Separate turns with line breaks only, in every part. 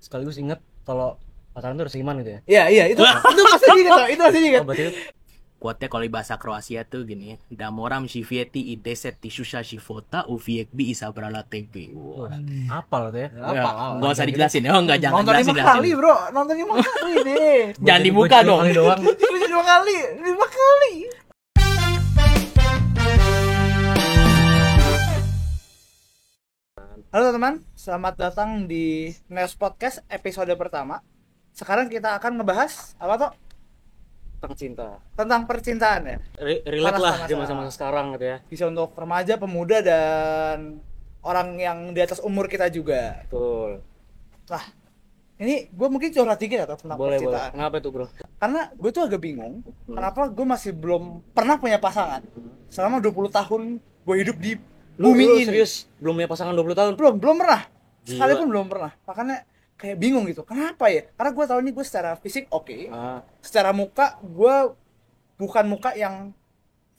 sekaligus inget kalau pacaran tuh harus iman gitu ya.
Iya, itu pasti ingat tuh, itu pasti ingat.
Oh, berarti
Quote-nya kalau di bahasa Kroasia tuh gini, da moram živjeti i 10.000 života u vijekbi izabrala tebe.
apa lo tuh ya?
Enggak usah dijelasin ya. Oh enggak, jangan
Nonton 5
jelasin.
kali, Bro. Nonton 5 kali deh.
Jangan dibuka
Gua
dong.
kali doang.
Bisa 2 kali, 5 kali. Halo teman, selamat datang di Neos Podcast episode pertama. Sekarang kita akan ngebahas apa toh?
Tentang cinta.
Tentang percintaan ya.
Relate lah
Panas-panasan.
di masa-masa sekarang gitu ya.
Bisa untuk remaja, pemuda dan orang yang di atas umur kita juga.
Betul.
Nah, ini gue mungkin curhat dikit atau tentang
Boleh.
percintaan.
Kenapa tuh, Bro?
Karena gue tuh agak bingung, kenapa gue masih belum pernah punya pasangan selama 20 tahun gue hidup di bumi
Lu
ini.
serius belum punya pasangan 20 tahun?
Belum pernah.
Gila.
Sekalipun belum pernah. Makanya kayak bingung gitu. Kenapa ya? Karena gue tahu nih gue secara fisik oke. Secara muka gue bukan muka yang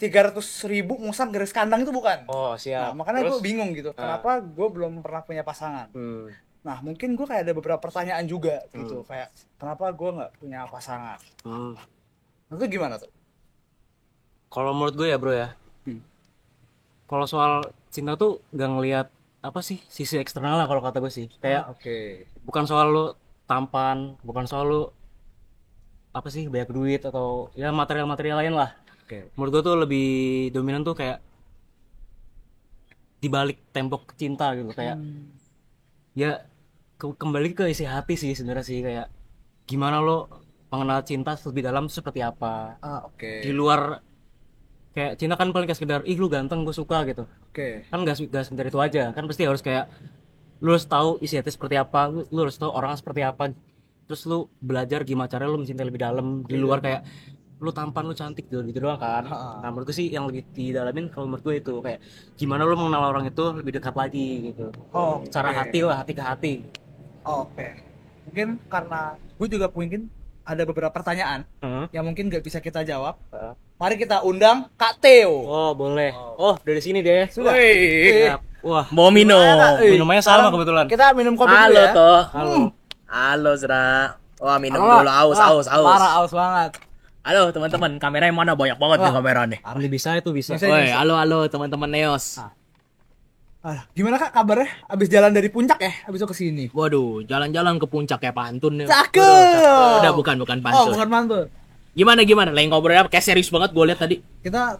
300.000 musang garis kandang itu bukan.
Oh, siap.
Nah, makanya gue
Terus?
bingung gitu. Kenapa gue belum pernah punya pasangan? Nah, mungkin gue kayak ada beberapa pertanyaan juga gitu. Kayak kenapa gue nggak punya pasangan? Itu gimana tuh?
Kalau menurut gue ya, Bro ya. Kalau soal cinta tuh gak ngelihat apa sih sisi eksternal lah kalau kata gue sih. Kayak
Oke.
bukan soal lu tampan, bukan soal lu apa sih banyak duit atau ya material-material lain lah.
Oke.
Menurut gue tuh lebih dominan tuh kayak di balik tembok cinta gitu, kayak ya kembali ke isi hati sih sebenarnya sih, kayak gimana lo mengenal cinta lebih dalam tuh seperti apa.
Oke.
Di luar kayak cinta kan paling kayak sekedar ih lu ganteng gue suka gitu.
Oke.
Kan gak sekedar itu aja, kan pasti harus kayak lu harus tahu isi hati seperti apa, lu harus tahu orang seperti apa, terus lu belajar gimana cara lu mencintai lebih dalam di luar kayak lu tampan, lu cantik gitu doang kan. Nah menurut gue sih yang lebih didalamin kalau menurut gue itu kayak gimana lu mengenal orang itu lebih dekat lagi gitu. Cara hati lah, hati ke hati.
Oke. Mungkin karena gue juga mungkin ada beberapa pertanyaan yang mungkin nggak bisa kita jawab. Mari kita undang Kak Theo.
Oh boleh. Oh dari sini dia.
Sudah.
Siap. Wah,
Mau minum.
minumnya sama kebetulan.
Kita minum kopi dulu
Halo
ya.
toh.
Halo.
Halo, Zra. Wah, minum
Halo,
dulu aus.
Parah aus banget.
Halo, teman-teman. Kameranya mana? Banyak banget nih kamera nih.
Ini bisa itu bisa.
Bisa.
Woi, halo teman-teman Neos.
Gimana Kak kabarnya? Abis jalan dari puncak ya? Abis itu kesini.
Waduh, jalan-jalan ke puncak kayak pantun nih.
Cakep.
Udah bukan
Oh,
pantun.
bukan mantul.
Gimana? Lagi ngobrol apa? Kayak serius banget gue lihat tadi.
Kita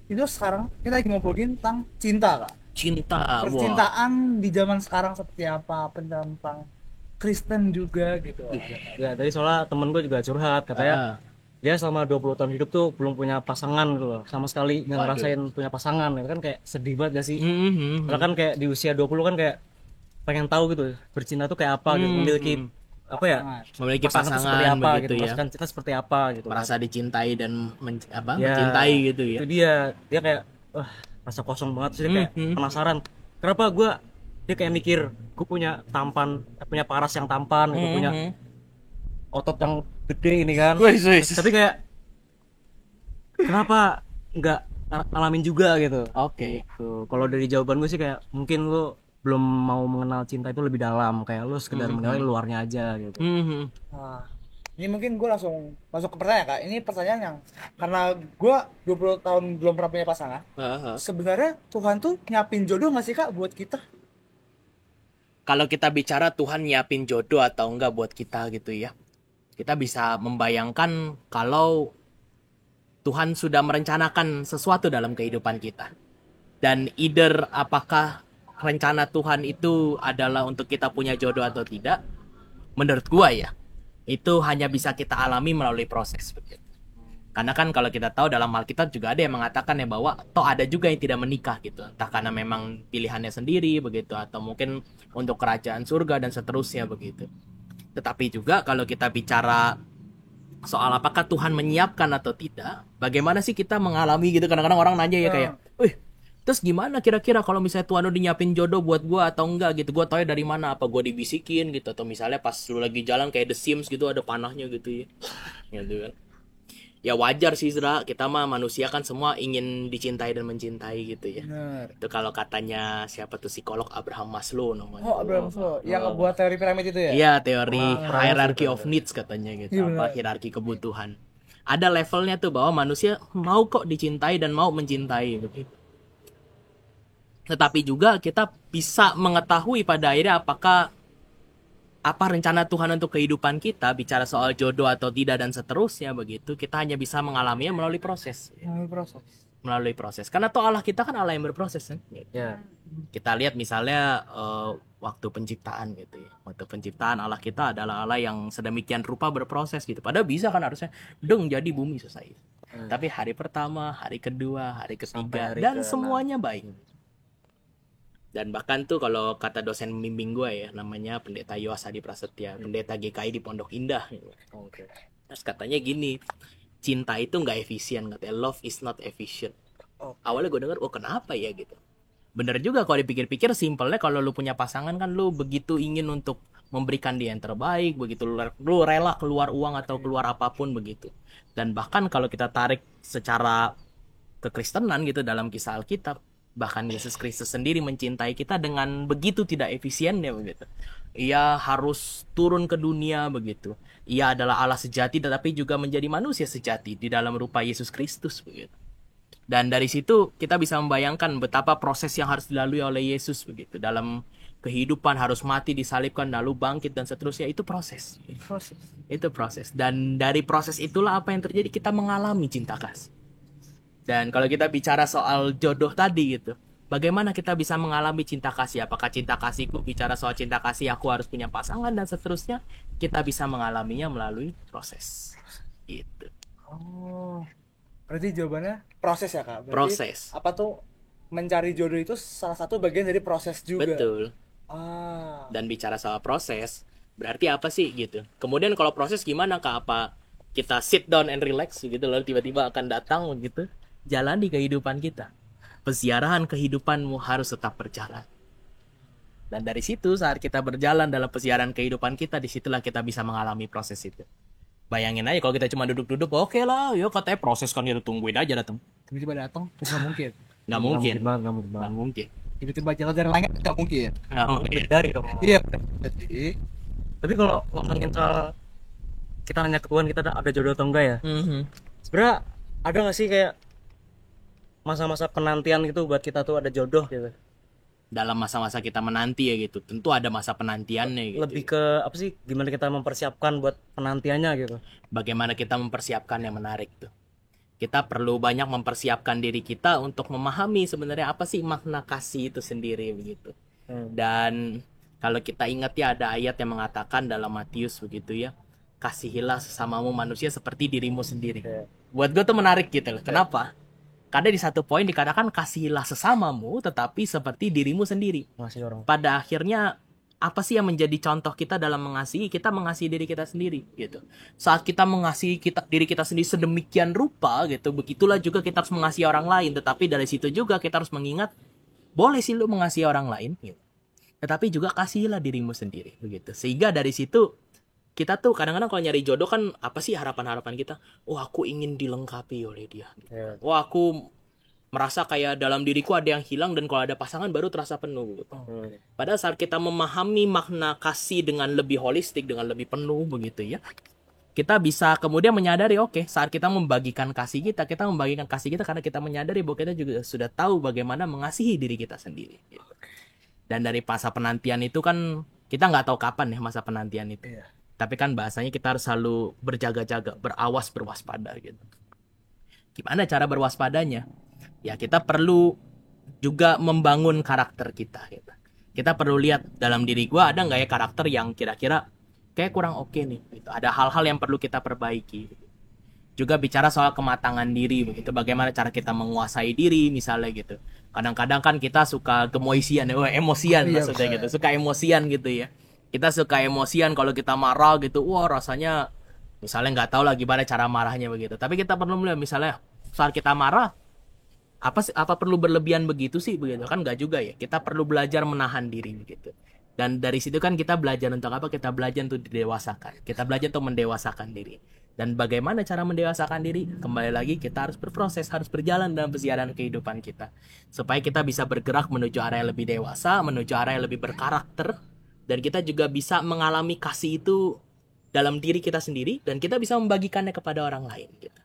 itu sekarang kita lagi ngobrolin tentang cinta, Kak.
Cinta. Wah.
Percintaan di zaman sekarang seperti apa? Tentang Kristen juga gitu.
Ya tadi soalnya temen gue juga curhat katanya dia selama 20 tahun hidup tuh belum punya pasangan gitu loh, sama sekali nggak ngerasain punya pasangan. Itu kan kayak sedih banget gak sih? Karena kan kayak di usia 20 kan kayak pengen tahu gitu bercinta tuh kayak apa gitu, memiliki apa ya,
Memiliki
seperti
pasangan
apa
begitu
gitu,
ya.
merasakan cinta seperti apa gitu.
Merasa dicintai dan
Ya,
mencintai gitu ya.
Itu dia kayak wah rasa kosong banget sih, dia kayak penasaran kenapa dia kayak mikir gue punya paras yang tampan, gue punya otot yang gede ini kan. Tapi kayak kenapa nggak ngalamin juga gitu.
Oke.
Tuh, kalau dari jawaban gue sih kayak mungkin lu belum mau mengenal cinta itu lebih dalam, kayak lu sekedar mengenal luarnya aja gitu.
Nah, ini mungkin gue langsung masuk ke pertanyaan, Kak. Ini pertanyaan yang karena gue 20 tahun belum pernah punya pasangan. Sebenarnya Tuhan tuh nyiapin jodoh nggak sih, Kak, buat kita?
Kalau kita bicara Tuhan nyiapin jodoh atau enggak buat kita gitu ya, kita bisa membayangkan kalau Tuhan sudah merencanakan sesuatu dalam kehidupan kita. Dan either apakah rencana Tuhan itu adalah untuk kita punya jodoh atau tidak, menurut gua ya, itu hanya bisa kita alami melalui proses begitu. Karena kan kalau kita tahu dalam Alkitab juga ada yang mengatakan ya bahwa toh ada juga yang tidak menikah gitu. Entah karena memang pilihannya sendiri begitu, atau mungkin untuk kerajaan surga dan seterusnya begitu. Tetapi juga kalau kita bicara soal apakah Tuhan menyiapkan atau tidak, bagaimana sih kita mengalami gitu. Kadang-kadang orang nanya ya kayak, wih, terus gimana kira-kira kalau misalnya Tuhan udah nyiapin jodoh buat gua atau enggak gitu. Gua tau ya dari mana, apa gua dibisikin gitu, atau misalnya pas lu lagi jalan kayak The Sims gitu ada panahnya gitu ya. Gitu kan. ya wajar sih Zra, kita mah manusia kan semua ingin dicintai dan mencintai gitu ya.
Benar.
Itu kalau katanya siapa tuh psikolog Abraham Maslow namanya.
Oh, Abraham Maslow yang buat teori piramid itu ya?
Iya, teori hierarchy of needs katanya gitu,
Iya,
apa
benar.
hierarki kebutuhan. Ada levelnya tuh bahwa manusia mau kok dicintai dan mau mencintai begitu. Tetapi juga kita bisa mengetahui pada akhirnya apakah apa rencana Tuhan untuk kehidupan kita, bicara soal jodoh atau tidak dan seterusnya begitu. Kita hanya bisa mengalaminya melalui proses. Melalui proses. Karena toh Allah kita kan Allah yang berproses kan.
Ya.
Kita lihat misalnya waktu penciptaan gitu ya. Waktu penciptaan Allah kita adalah Allah yang sedemikian rupa berproses gitu. Padahal bisa kan harusnya dong jadi bumi selesai. Tapi hari pertama, hari kedua, hari ketiga
hari
dan
ke-6.
semuanya baik. Dan bahkan tuh kalau kata dosen pembimbing gue ya, namanya Pendeta Yoas Hadi Prasetya, pendeta GKI di Pondok Indah.
Oke.
Terus katanya gini, cinta itu nggak efisien, katanya love is not efficient. Awalnya gue denger, oh kenapa ya gitu. Bener juga kalau dipikir-pikir, simpelnya kalau lu punya pasangan kan lu begitu ingin untuk memberikan dia yang terbaik, begitu lu rela keluar uang atau keluar apapun begitu. Dan bahkan kalau kita tarik secara kekristenan gitu dalam kisah Alkitab, bahkan Yesus Kristus sendiri mencintai kita dengan begitu tidak efisiennya begitu. Ia harus turun ke dunia begitu. Ia adalah Allah sejati tetapi juga menjadi manusia sejati di dalam rupa Yesus Kristus begitu. Dan dari situ kita bisa membayangkan betapa proses yang harus dilalui oleh Yesus begitu. Dalam kehidupan harus mati, disalibkan, lalu bangkit dan seterusnya, itu proses. Itu proses. Dan dari proses itulah apa yang terjadi, kita mengalami cinta kasih. Dan kalau kita bicara soal jodoh tadi gitu, bagaimana kita bisa mengalami cinta kasih? Apakah cinta kasihku bicara soal cinta kasih aku harus punya pasangan dan seterusnya? Kita bisa mengalaminya melalui proses. Gitu.
Oh. Berarti jawabannya proses ya, Kak? Berarti
Proses.
apa tuh mencari jodoh itu salah satu bagian dari proses juga.
Betul. Dan bicara soal proses, berarti apa sih gitu? Kemudian kalau proses gimana Kak? Apa kita sit down and relax gitu lalu tiba-tiba akan datang gitu? Jalani kehidupan kita. Peziarahan kehidupanmu harus tetap berjalan. Dan dari situ saat kita berjalan dalam peziarahan kehidupan kita, disitulah kita bisa mengalami proses itu. Bayangin aja kalau kita cuma duduk-duduk, oke lah, yuk katanya proses kan kita tungguin aja datang.
Tiba-tiba datang, nggak mungkin.
Nggak mungkin.
Nggak mungkin.
Tiba-tiba jalan dari langit, nggak mungkin.
Nggak mungkin.
Dari dong.
Iya. Jadi,
Tapi kalau ngomongin soal kita nanya ke Tuhan kita ada jodoh atau enggak ya? Sebenarnya ada nggak sih kayak masa-masa penantian gitu buat kita tuh ada jodoh gitu?
Dalam masa-masa kita menanti ya gitu, tentu ada masa penantiannya gitu.
Lebih ke apa sih? Gimana kita mempersiapkan buat penantiannya gitu?
Bagaimana kita mempersiapkan yang menarik tuh. Kita perlu banyak mempersiapkan diri kita untuk memahami sebenarnya apa sih makna kasih itu sendiri begitu. Dan kalau kita ingat ya ada ayat yang mengatakan dalam Matius begitu ya, kasihilah sesamamu manusia seperti dirimu sendiri. Buat gue tuh menarik gitu loh. Kenapa? Karena di satu poin dikatakan kasihilah sesamamu tetapi seperti dirimu sendiri.
Masih orang.
Pada akhirnya apa sih yang menjadi contoh kita dalam mengasihi? Kita mengasihi diri kita sendiri gitu. Saat kita mengasihi diri kita sendiri sedemikian rupa gitu, begitulah juga kita harus mengasihi orang lain. Tetapi dari situ juga kita harus mengingat, boleh sih lu mengasihi orang lain gitu. Tetapi juga kasihilah dirimu sendiri begitu. Sehingga dari situ kita tuh kadang-kadang kalau nyari jodoh kan apa sih harapan-harapan kita? Oh, aku ingin dilengkapi oleh dia.
Yeah.
Oh, aku merasa kayak dalam diriku ada yang hilang dan kalau ada pasangan baru terasa penuh gitu. Padahal saat kita memahami makna kasih dengan lebih holistik, dengan lebih penuh begitu ya, kita bisa kemudian menyadari oke, saat kita membagikan kasih kita membagikan kasih kita karena kita menyadari bahwa kita juga sudah tahu bagaimana mengasihi diri kita sendiri gitu. Dan dari masa penantian itu kan kita nggak tahu kapan ya masa penantian itu. Tapi kan bahasanya kita harus selalu berjaga-jaga, berawas, berwaspada gitu. Gimana cara berwaspadanya? Ya kita perlu juga membangun karakter kita gitu. Kita perlu lihat dalam diri gue ada nggak ya karakter yang kira-kira kayak kurang oke nih gitu. Ada hal-hal yang perlu kita perbaiki. Juga bicara soal kematangan diri begitu. Bagaimana cara kita menguasai diri misalnya gitu. Kadang-kadang kan kita suka emosian maksudnya gitu. Suka emosian gitu ya. Kita suka emosian kalau kita marah gitu. Wah rasanya misalnya nggak tahu lah gimana cara marahnya begitu. Tapi kita perlu melihat misalnya saat kita marah apa perlu berlebihan begitu sih begitu kan nggak juga ya. Kita perlu belajar menahan diri begitu. Dan dari situ kan kita belajar untuk apa? Kita belajar untuk didewasakan. Kita belajar untuk mendewasakan diri. Dan bagaimana cara mendewasakan diri? Kembali lagi kita harus berproses, harus berjalan dalam perjalanan kehidupan kita. Supaya kita bisa bergerak menuju arah yang lebih dewasa, menuju arah yang lebih berkarakter. Dan kita juga bisa mengalami kasih itu dalam diri kita sendiri. Dan kita bisa membagikannya kepada orang lain gitu.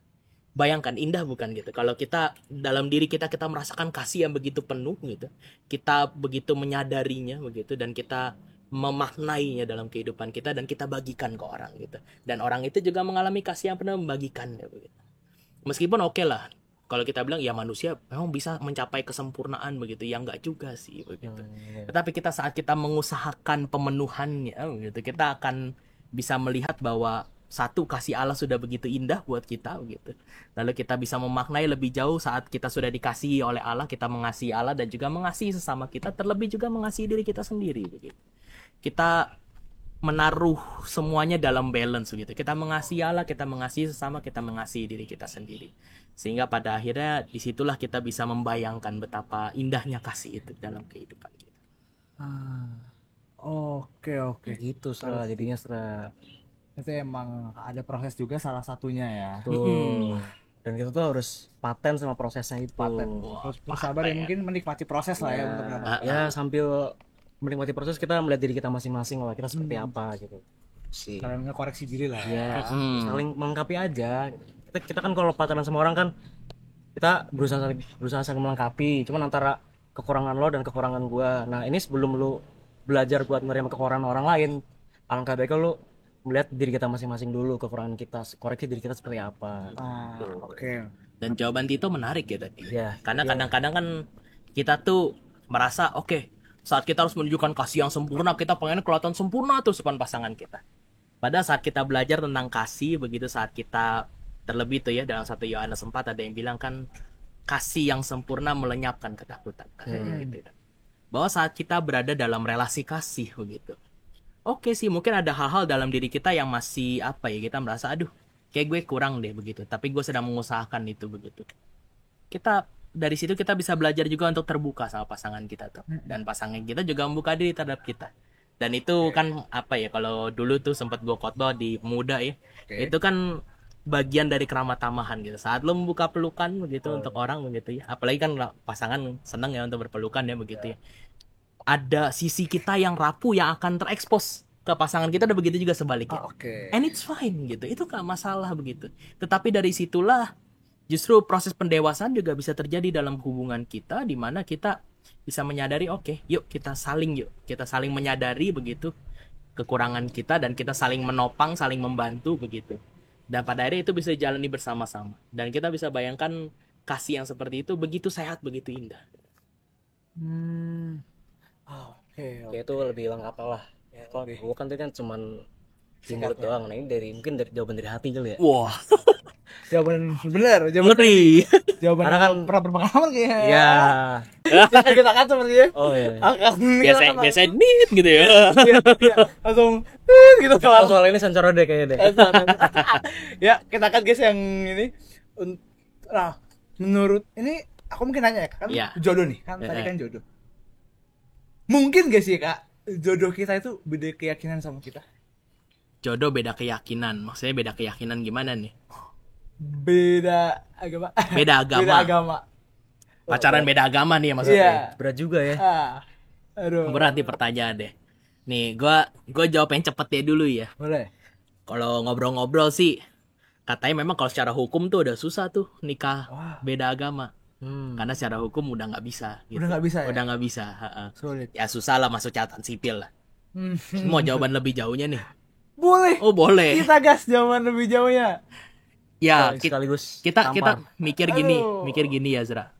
Bayangkan, indah bukan gitu? Kalau kita dalam diri kita merasakan kasih yang begitu penuh gitu. Kita begitu menyadarinya begitu. Dan kita memaknainya dalam kehidupan kita dan kita bagikan ke orang gitu, dan orang itu juga mengalami kasih yang pernah membagikannya begitu. Meskipun oke lah kalau kita bilang ya manusia memang bisa mencapai kesempurnaan begitu, ya enggak juga sih begitu. Tetapi kita saat kita mengusahakan pemenuhannya begitu, kita akan bisa melihat bahwa satu, kasih Allah sudah begitu indah buat kita begitu. Lalu kita bisa memaknai lebih jauh saat kita sudah dikasihi oleh Allah, kita mengasihi Allah dan juga mengasihi sesama kita, terlebih juga mengasihi diri kita sendiri begitu. Kita menaruh semuanya dalam balance gitu. Kita mengasihi Allah, kita mengasihi sesama, kita mengasihi diri kita sendiri. Sehingga pada akhirnya disitulah kita bisa membayangkan betapa indahnya kasih itu dalam kehidupan kita.
Oke.
Gitu Sra, jadinya Sra.
Itu emang ada proses juga salah satunya ya.
Tuh. Dan kita tuh harus paten sama prosesnya itu.
Terus bersabar ya, mungkin menikmati proses lah ya untuk dapat.
Ya sambil menikmati proses kita melihat diri kita masing-masing lah, kita seperti apa gitu sih.
Kalian ngekoreksi diri lah ya.
Ya saling melengkapi aja. Kita kan kalau pacaran sama orang kan kita berusaha saling melengkapi, cuman antara kekurangan lo dan kekurangan gua. Nah ini sebelum lo belajar buat menerima kekurangan orang lain, alangkah baiknya lo melihat diri kita masing-masing dulu, kekurangan kita, koreksi diri kita seperti apa.
Oke.
Dan jawaban Tito menarik ya tadi.
Ya.
Karena kadang-kadang kan kita tuh merasa oke, saat kita harus menunjukkan kasih yang sempurna, kita pengen kelihatan sempurna tuh depan pasangan kita. Padahal saat kita belajar tentang kasih, begitu saat kita terlebih tuh ya dalam 1 Yohanes 4 ada yang bilang kan kasih yang sempurna melenyapkan ketakutan. Gitu. Bahwa saat kita berada dalam relasi kasih begitu. Oke sih, mungkin ada hal-hal dalam diri kita yang masih kita merasa aduh, kayak gue kurang deh begitu. Tapi gue sedang mengusahakan itu begitu. Dari situ kita bisa belajar juga untuk terbuka sama pasangan kita tuh, dan pasangan kita juga membuka diri terhadap kita. Dan itu kan kalau dulu tuh sempat gue khotbah di muda ya, itu kan bagian dari keramah tamahan gitu. Saat lo membuka pelukan begitu untuk orang begitu ya, apalagi kan pasangan senang ya untuk berpelukan ya begitu ya. Ada sisi kita yang rapuh yang akan terekspos ke pasangan kita, dan begitu juga sebaliknya. And it's fine gitu, itu gak masalah begitu. Tetapi dari situlah justru proses pendewasaan juga bisa terjadi dalam hubungan kita, di mana kita bisa menyadari yuk kita saling menyadari begitu kekurangan kita, dan kita saling menopang, saling membantu begitu. Dan pada akhirnya itu bisa dijalani bersama-sama. Dan kita bisa bayangkan kasih yang seperti itu begitu sehat, begitu indah.
Oke. Itu lebih lengkap lah. Kalau gue kan tadi kan cuman singkat doang. Nah ini mungkin dari jawaban dari hati kali ya.
Wah,
Jawaban bener,
ngeri.
jawaban
Karena kan
pernah berpengalaman kayaknya.
ya.
Kita kan seperti ya.
Oh iya.
Biasa nit gitu ya.
Langsung gitu
Kalau soal ini sensor deh kayaknya deh.
Ya, kita kan guys yang ini. Nah, menurut ini aku mungkin nanya ya, kan
Ya.
jodoh nih, kan tadi kan jodoh. Mungkin gak sih Kak, jodoh kita itu beda keyakinan sama kita?
Jodoh beda keyakinan. Maksudnya beda keyakinan gimana nih?
Beda agama.
Beda agama.
Beda agama.
Pacaran beda agama nih maksudnya.
Berat juga ya.
Aduh.
Berat nih pertanyaan deh. Nih, gua jawab yang cepet deh dulu ya.
Boleh.
Kalau ngobrol-ngobrol sih, katanya memang kalau secara hukum tuh udah susah tuh nikah beda agama. Karena secara hukum udah nggak bisa. Gitu.
Udah nggak bisa ya?
Udah nggak bisa.
Sulit.
Ya susah lah masuk catatan sipil lah. Mau jawaban lebih jauhnya nih?
Boleh.
Oh boleh.
Kita gas jawaban lebih jauhnya.
Ya
Sekaligus
kita
tampar.
mikir gini ya Zra.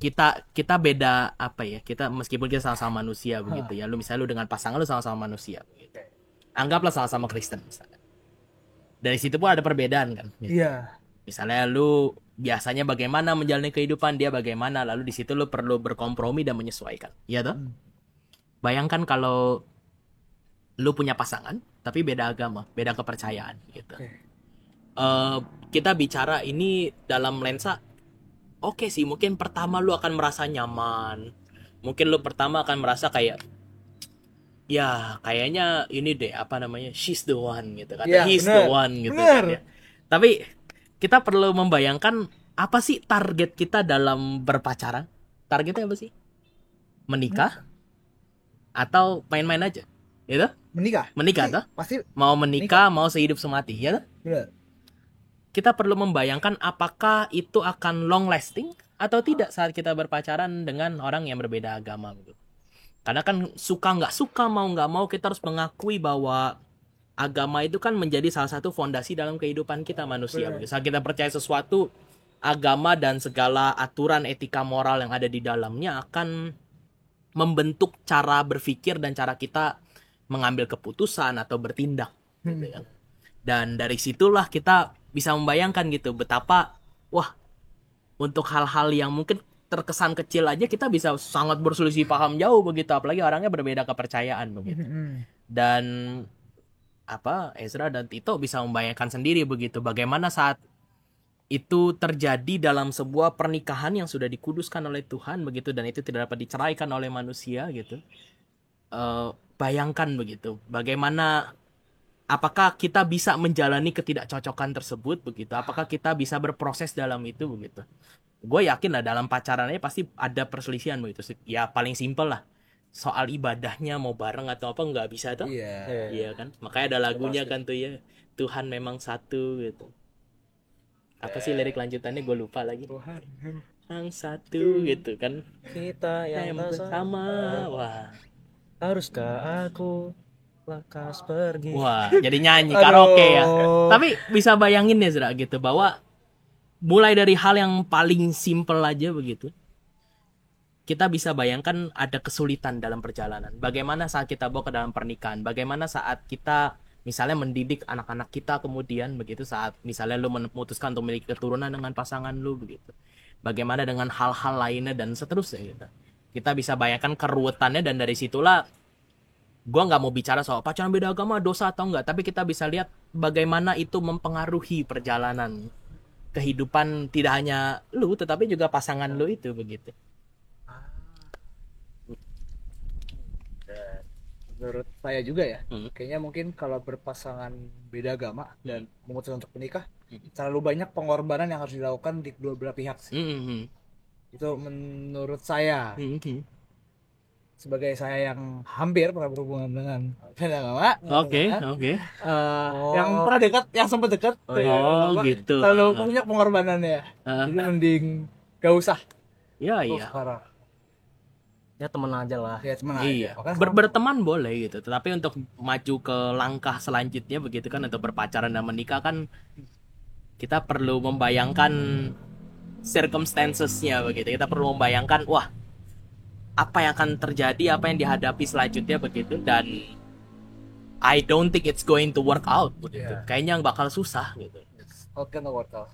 Kita beda kita meskipun kita sama-sama manusia begitu ya. Misalnya lu dengan pasangan lu sama-sama manusia begitu. Anggaplah sama-sama Kristen misalnya. Dari situ pun ada perbedaan kan.
Iya.
Misalnya lu biasanya bagaimana menjalani kehidupan, dia bagaimana, lalu di situ lu perlu berkompromi dan menyesuaikan. Iya toh? Bayangkan kalau lu punya pasangan tapi beda agama, beda kepercayaan gitu. Kita bicara ini dalam lensa oke sih, mungkin pertama lu akan merasa nyaman. Mungkin lu pertama akan merasa kayak Ya kayaknya ini deh apa namanya, she's the one gitu kan,
Iya,
he's
bener.
the one gitu
Bener.
kan ya. Tapi kita perlu membayangkan apa sih target kita dalam berpacaran? Targetnya apa sih? Menikah atau main-main aja? Gitu?
Menikah.
Menikah toh?
Pasti
Mau menikah, mau sehidup semati, ya toh?
bener.
Kita perlu membayangkan apakah itu akan long lasting atau tidak saat kita berpacaran dengan orang yang berbeda agama gitu. Karena kan suka nggak suka, mau nggak mau kita harus mengakui bahwa agama itu kan menjadi salah satu fondasi dalam kehidupan kita manusia.
Benar.
Saat kita percaya sesuatu, agama dan segala aturan etika moral yang ada di dalamnya akan membentuk cara berpikir dan cara kita mengambil keputusan atau bertindak. Gitu kan. Dan dari situlah kita bisa membayangkan gitu betapa wah, untuk hal-hal yang mungkin terkesan kecil aja kita bisa sangat berselisih paham jauh begitu, apalagi orangnya berbeda kepercayaan begitu. Dan apa, Ezra dan Tito bisa membayangkan sendiri begitu bagaimana saat itu terjadi dalam sebuah pernikahan yang sudah dikuduskan oleh Tuhan begitu, dan itu tidak dapat diceraikan oleh manusia gitu. Bayangkan begitu bagaimana, apakah kita bisa menjalani ketidakcocokan tersebut begitu, apakah kita bisa berproses dalam itu begitu. Gue yakin lah dalam pacarannya pasti ada perselisihan begitu. Ya paling simpel lah, soal ibadahnya mau bareng atau apa nggak bisa tuh.
Iya.
Iya kan, makanya ada lagunya kan tuh ya, Tuhan memang satu gitu. Apa sih lirik lanjutannya, gue lupa lagi.
Tuhan.
Yang satu gitu kan,
Kita
yang
yang tak
bersama. Wah,
haruskah aku lekas pergi?
wah, jadi nyanyi karaoke ya.
Aduh.
Tapi bisa bayangin ya Zra gitu, bahwa mulai dari hal yang paling simpel aja begitu, kita bisa bayangkan ada kesulitan dalam perjalanan. Bagaimana saat kita bawa ke dalam pernikahan, bagaimana saat kita misalnya mendidik anak-anak kita kemudian begitu, saat misalnya lu memutuskan untuk memiliki keturunan dengan pasangan lu begitu. Bagaimana dengan hal-hal lainnya dan seterusnya gitu. Kita bisa bayangkan keruwetannya, dan dari situlah gua nggak mau bicara soal pacaran beda agama dosa atau enggak, tapi kita bisa lihat bagaimana itu mempengaruhi perjalanan kehidupan tidak hanya lu tetapi juga pasangan lu itu begitu.
Menurut saya juga ya,
Hmm.
kayaknya mungkin kalau berpasangan beda agama dan memutuskan untuk menikah,
Hmm.
terlalu banyak pengorbanan yang harus dilakukan di kedua belah pihak sih.
Hmm.
Itu menurut saya,
Hmm.
sebagai saya yang hampir pernah berhubungan dengan beda agama,
Oke, oke.
yang pernah dekat, yang sempat dekat,
Oh,
beda
iya.
agama,
Oh, gitu.
terlalu banyak pengorbanannya.
Ah.
Jadi mending gak usah.
Ya
Tuh
iya.
sekarang.
Ya temen aja lah.
Ya teman
Iya.
aja. Makanya
Berteman boleh gitu, tetapi untuk maju ke langkah selanjutnya begitu kan, untuk berpacaran dan menikah kan kita perlu membayangkan circumstances-nya begitu. Kita perlu membayangkan wah, apa yang akan terjadi, apa yang dihadapi selanjutnya begitu, dan I don't think it's going to work out begitu.
Yeah.
Kayaknya bakal susah gitu.
oke no workout.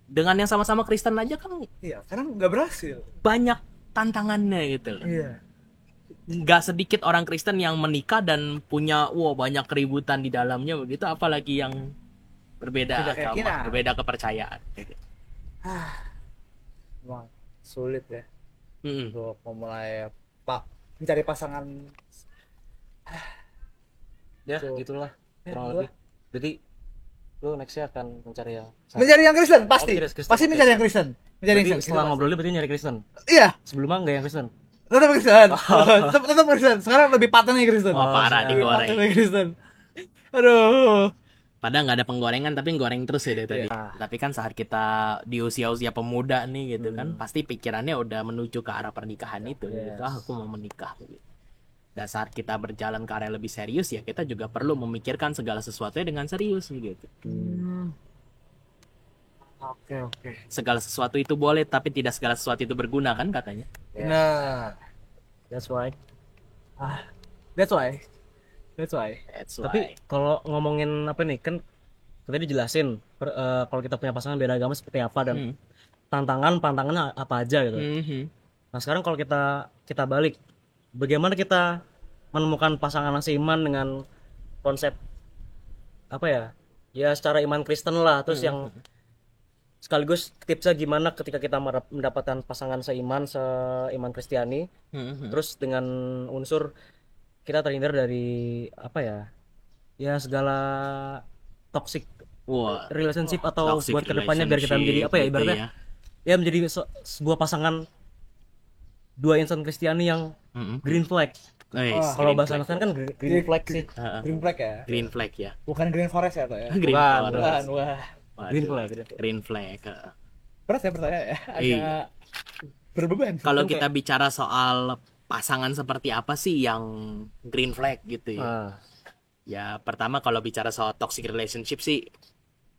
Dengan yang sama-sama Kristen aja kan
Iya, karena nggak berhasil.
banyak tantangannya gitu loh.
Iya.
Nggak sedikit orang Kristen yang menikah dan punya banyak keributan di dalamnya begitu, apalagi yang berbeda
Beda
agama,
keyakinan.
berbeda kepercayaan gitu.
Emang sulit ya
Mm-mm.
untuk memulai mencari pasangan.
Ya
Tuh.
gitulah
Ya,
kurang
gua-
lebih. Jadi lu nextnya akan mencari yang
Mencari yang Kristen pasti.
Oh, Kristen.
Pasti mencari yang Kristen. Mencari yang
Berarti
Kristen.
setelah
Itu
ngobrol berarti nyari Kristen.
pasti. Iya,
Sebelumnya enggak yang Kristen.
tetap Kristen. tetap Kristen. Sekarang lebih paten nih Kristen.
Wah, parah
siap.
digoreng.
Paten nih Kristen. Aduh.
Padahal nggak ada penggorengan tapi goreng terus ya dari tadi.
Iya.
Tapi kan saat kita di usia-usia pemuda nih gitu kan, pasti pikirannya udah menuju ke arah pernikahan itu gitu. Ah, aku mau menikah gitu. Dan saat kita berjalan ke arah yang lebih serius ya, kita juga perlu memikirkan segala sesuatunya dengan serius gitu.
Oke.
Segala sesuatu itu boleh tapi tidak segala sesuatu itu berguna kan katanya.
Nah,
That's why.
that's why. That's why.
That's
Tapi kalau ngomongin apa nih kan tadi dijelasin kalau kita punya pasangan beda agama seperti apa dan tantangannya apa aja gitu. Nah sekarang kalau kita balik, bagaimana kita menemukan pasangan yang seiman dengan konsep apa ya? Ya secara iman Kristen lah, terus yang sekaligus tipsnya gimana ketika kita mendapatkan pasangan seiman Kristiani, terus dengan unsur kita terhindar dari apa ya? Ya segala toxic
Wah,
relationship atau
toxic
buat kedepannya biar kita menjadi apa ya
relationship gitu
ibaratnya
ya.
ya menjadi sebuah pasangan dua insan Kristiani yang
Mm-mm.
green flag.
Guys,
Kalau
green
bahasa
flag.
Indonesia kan green flag sih.
Heeh.
Green flag ya.
Green flag ya.
Bukan green forest ya, Toh ya.
Green
Bukan,
forest.
Bukan, wah.
Waduh,
Green flag.
Green flag. Heeh.
Berat ya pertanyaan ya. Agak
Iya.
berbeban.
Kalau
Kan
kita bicara soal pasangan seperti apa sih yang green flag gitu ya.
Ah,
Ya, pertama kalau bicara soal toxic relationship sih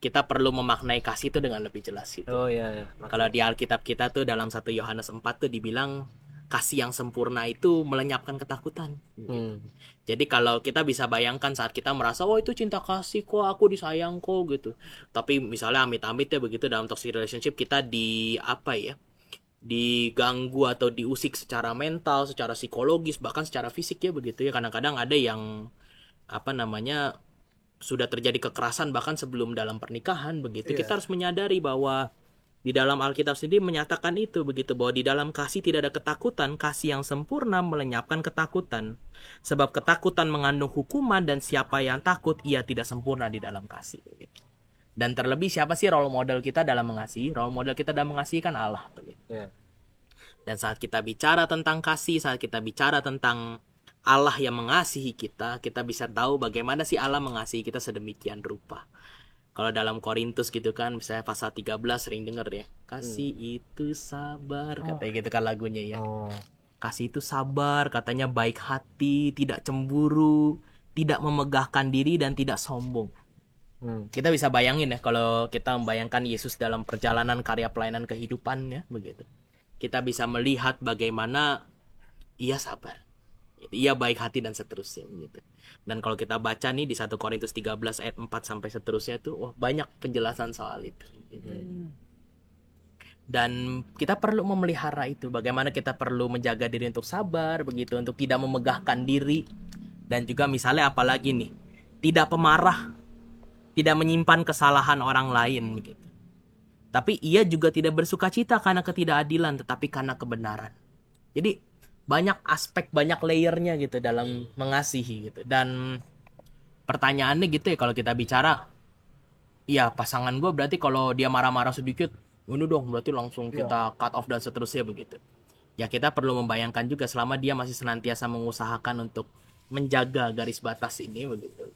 kita perlu memaknai kasih itu dengan lebih jelas gitu.
oh iya, iya.
Kalau di Alkitab kita tuh dalam 1 Yohanes 4 tuh dibilang kasih yang sempurna itu melenyapkan ketakutan.
Hmm.
Jadi kalau kita bisa bayangkan saat kita merasa, oh itu cinta kasih kok, aku disayang kok gitu. Tapi misalnya amit-amit ya begitu dalam toxic relationship kita di apa ya, diganggu atau diusik secara mental, secara psikologis, bahkan secara fisik ya begitu ya. Kadang-kadang ada yang apa namanya sudah terjadi kekerasan bahkan sebelum dalam pernikahan begitu.
Iya.
Kita harus menyadari bahwa di dalam Alkitab sendiri menyatakan itu begitu, bahwa di dalam kasih tidak ada ketakutan, kasih yang sempurna melenyapkan ketakutan. Sebab ketakutan mengandung hukuman dan siapa yang takut ia tidak sempurna di dalam kasih begitu. Dan terlebih siapa sih role model kita dalam mengasihi? Role model kita dalam mengasihi kan Allah begitu.
Iya.
Dan saat kita bicara tentang kasih, saat kita bicara tentang Allah yang mengasihi kita, kita bisa tahu bagaimana sih Allah mengasihi kita sedemikian rupa. Kalau dalam Korintus gitu kan, misalnya pasal 13 sering denger ya. Kasih itu sabar, katanya gitu kan lagunya ya.
Oh.
Kasih itu sabar, katanya baik hati, tidak cemburu, tidak memegahkan diri dan tidak sombong. Kita bisa bayangin ya kalau kita membayangkan Yesus dalam perjalanan karya pelayanan kehidupannya begitu. Kita bisa melihat bagaimana ia sabar. Ia baik hati dan seterusnya gitu. Dan kalau kita baca nih di 1 Korintus 13 ayat 4 sampai seterusnya tuh wah, banyak penjelasan soal itu gitu. Dan kita perlu memelihara itu. Bagaimana kita perlu menjaga diri untuk sabar begitu, untuk tidak memegahkan diri. Dan juga misalnya apalagi nih, tidak pemarah, tidak menyimpan kesalahan orang lain begitu. Tapi ia juga tidak bersukacita karena ketidakadilan, tetapi karena kebenaran. Jadi banyak aspek, banyak layernya gitu dalam mengasihi gitu. Dan pertanyaannya gitu ya, kalau kita bicara, ya pasangan gue berarti kalau dia marah-marah sedikit, ini dong berarti langsung kita cut off dan seterusnya begitu. Ya kita perlu membayangkan juga selama dia masih senantiasa mengusahakan untuk menjaga garis batas ini begitu.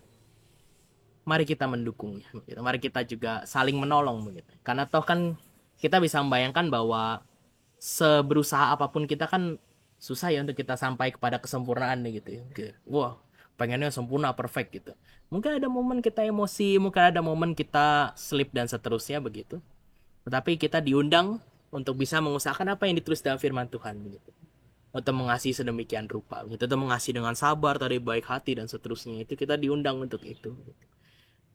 Mari kita mendukungnya begitu. Mari kita juga saling menolong begitu. Karena toh kan kita bisa membayangkan bahwa seberusaha apapun kita kan susah ya untuk kita sampai kepada kesempurnaan nih gitu ya. Wah, pengennya sempurna, perfect gitu. Mungkin ada momen kita emosi, mungkin ada momen kita slip dan seterusnya begitu. Tetapi kita diundang untuk bisa mengusahakan apa yang ditulis dalam firman Tuhan begitu. Untuk mengasihi sedemikian rupa begitu. Untuk mengasihi dengan sabar, tadi baik hati dan seterusnya. Itu kita diundang untuk itu.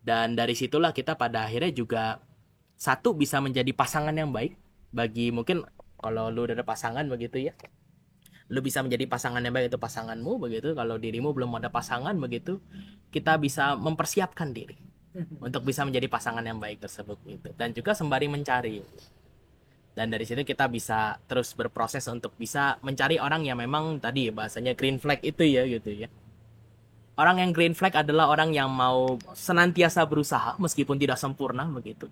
Dan dari situlah kita pada akhirnya juga satu bisa menjadi pasangan yang baik bagi mungkin kalau lu udah ada pasangan begitu ya. Lu bisa menjadi pasangan yang baik untuk pasanganmu begitu. Kalau dirimu belum ada pasangan begitu, kita bisa mempersiapkan diri untuk bisa menjadi pasangan yang baik tersebut gitu. Dan juga sembari mencari. Dan dari situ kita bisa terus berproses untuk bisa mencari orang yang memang tadi bahasanya green flag itu ya gitu ya. Orang yang green flag adalah orang yang mau senantiasa berusaha meskipun tidak sempurna begitu.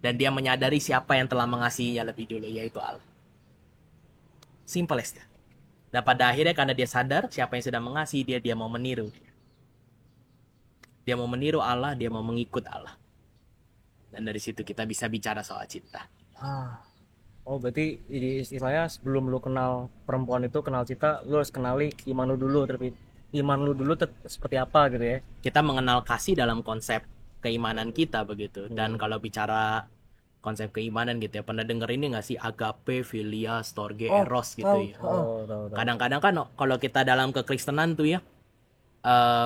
Dan dia menyadari siapa yang telah mengasihinya lebih dulu, yaitu Allah. Simple as that. Dan pada akhirnya karena dia sadar siapa yang sudah mengasihi dia, dia mau meniru. Dia mau meniru Allah, dia mau mengikut Allah. Dan dari situ kita bisa bicara soal cinta.
Oh berarti istilahnya sebelum lu kenal perempuan itu, kenal cinta, lu harus kenali iman lu dulu, tapi iman lu dulu seperti apa gitu ya.
Kita mengenal kasih dalam konsep keimanan kita begitu. Dan kalau bicara konsep keimanan gitu ya, pernah denger ini nggak sih agape, philia, storge, eros gitu ya.
Tahu.
Kadang-kadang kan kalau kita dalam kekristenan tuh ya,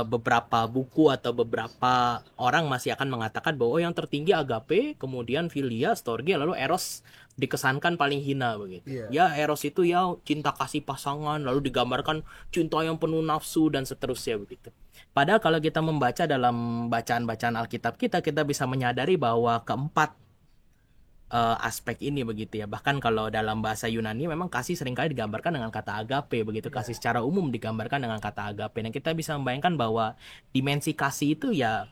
beberapa buku atau beberapa orang masih akan mengatakan bahwa yang tertinggi agape, kemudian philia, storge, lalu eros dikesankan paling hina begitu. Ya eros itu ya cinta kasih pasangan, lalu digambarkan cinta yang penuh nafsu dan seterusnya begitu. Padahal kalau kita membaca dalam bacaan-bacaan Alkitab kita bisa menyadari bahwa keempat aspek ini begitu ya. Bahkan kalau dalam bahasa Yunani memang kasih seringkali digambarkan dengan kata agape begitu. Kasih secara umum digambarkan dengan kata agape. Dan kita bisa membayangkan bahwa dimensi kasih itu ya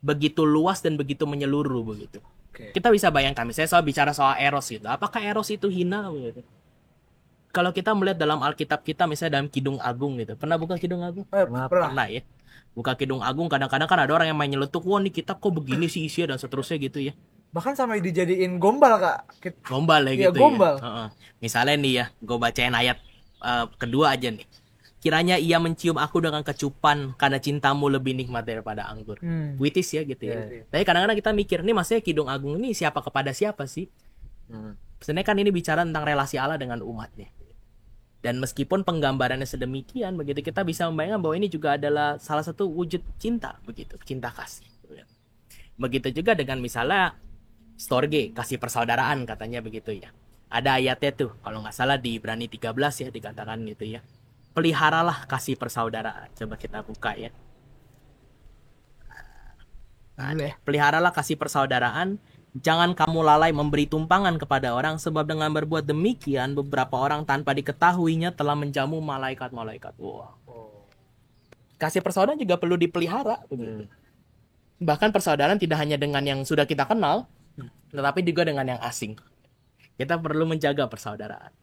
begitu luas dan begitu menyeluruh begitu. Kita bisa bayangkan misalnya bicara soal eros itu. Apakah eros itu hina begitu? Kalau kita melihat dalam Alkitab kita misalnya dalam Kidung Agung gitu. Pernah buka Kidung Agung?
Pernah.
Pernah ya. Buka Kidung Agung kadang-kadang kan ada orang yang main nyeletuk, wah nih kitab kok begini sih isinya dan seterusnya gitu ya.
Bahkan sampai dijadiin gombal, Kak.
Gombal ya
Iya,
gitu
gombal.
ya. Misalnya nih ya, gue bacain ayat kedua aja nih. Kiranya ia mencium aku dengan kecupan karena cintamu lebih nikmat daripada anggur. Puitis ya gitu ya. Tapi kadang-kadang kita mikir, nih maksudnya Kidung Agung ini siapa kepada siapa sih? Sebenarnya kan ini bicara tentang relasi Allah dengan umatnya. Dan meskipun penggambarannya sedemikian, begitu kita bisa membayangkan bahwa ini juga adalah salah satu wujud cinta, begitu, cinta kasih. Begitu juga dengan misalnya storge, kasih persaudaraan katanya begitu ya. Ada ayatnya tuh, kalau nggak salah di Ibrani 13 ya dikatakan gitu ya. Peliharalah kasih persaudaraan. Coba kita buka ya. Peliharalah kasih persaudaraan. Jangan kamu lalai memberi tumpangan kepada orang, sebab dengan berbuat demikian beberapa orang tanpa diketahuinya telah menjamu malaikat-malaikat. Wah. Kasih persaudaraan juga perlu dipelihara. Bahkan persaudaraan tidak hanya dengan yang sudah kita kenal, tetapi juga dengan yang asing. Kita perlu menjaga persaudaraan.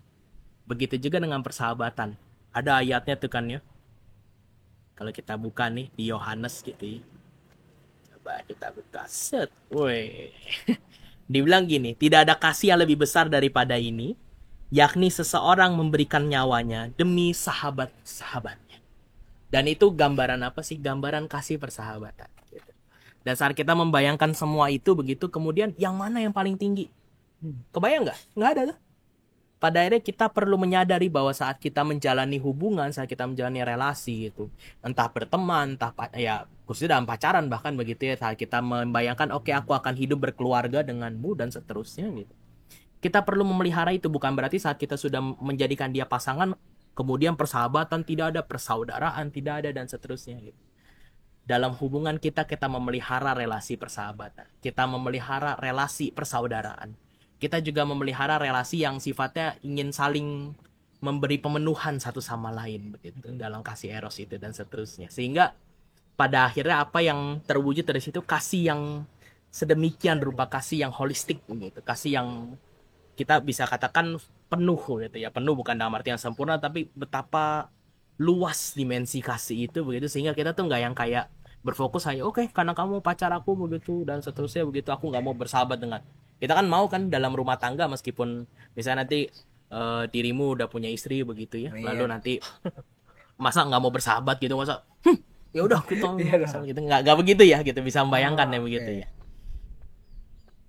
Begitu juga dengan persahabatan. Ada ayatnya tuh kan ya. Kalau kita buka nih di Yohanes gitu ya. Coba kita buka. Set. Woi. Dibilang gini, tidak ada kasih yang lebih besar daripada ini, yakni seseorang memberikan nyawanya demi sahabat-sahabatnya. Dan itu gambaran apa sih? Gambaran kasih persahabatan. Dan saat kita membayangkan semua itu begitu, kemudian yang mana yang paling tinggi? Kebayang nggak? Nggak ada tuh. Pada akhirnya kita perlu menyadari bahwa saat kita menjalani hubungan, saat kita menjalani relasi gitu, entah berteman, entah ya khususnya dalam pacaran bahkan begitu ya, saat kita membayangkan oke, aku akan hidup berkeluarga denganmu dan seterusnya gitu. Kita perlu memelihara itu, bukan berarti saat kita sudah menjadikan dia pasangan, kemudian persahabatan tidak ada, persaudaraan tidak ada dan seterusnya gitu. Dalam hubungan kita memelihara relasi persahabatan. Kita memelihara relasi persaudaraan. Kita juga memelihara relasi yang sifatnya ingin saling memberi pemenuhan satu sama lain begitu dalam kasih eros itu dan seterusnya. Sehingga pada akhirnya apa yang terwujud dari situ kasih yang sedemikian rupa, kasih yang holistik begitu. Kasih yang kita bisa katakan penuh gitu ya. Penuh bukan dalam arti yang sempurna, tapi betapa luas dimensi kasih itu begitu, sehingga kita tuh nggak yang kayak berfokus hanya oke, karena kamu pacar aku begitu dan seterusnya begitu, aku nggak mau bersahabat dengan. Kita kan mau kan dalam rumah tangga, meskipun misalnya nanti dirimu udah punya istri begitu ya, lalu nanti masa nggak mau bersahabat gitu, masa ya udah kita gitu, nggak begitu ya gitu, bisa membayangkan ya begitu ya.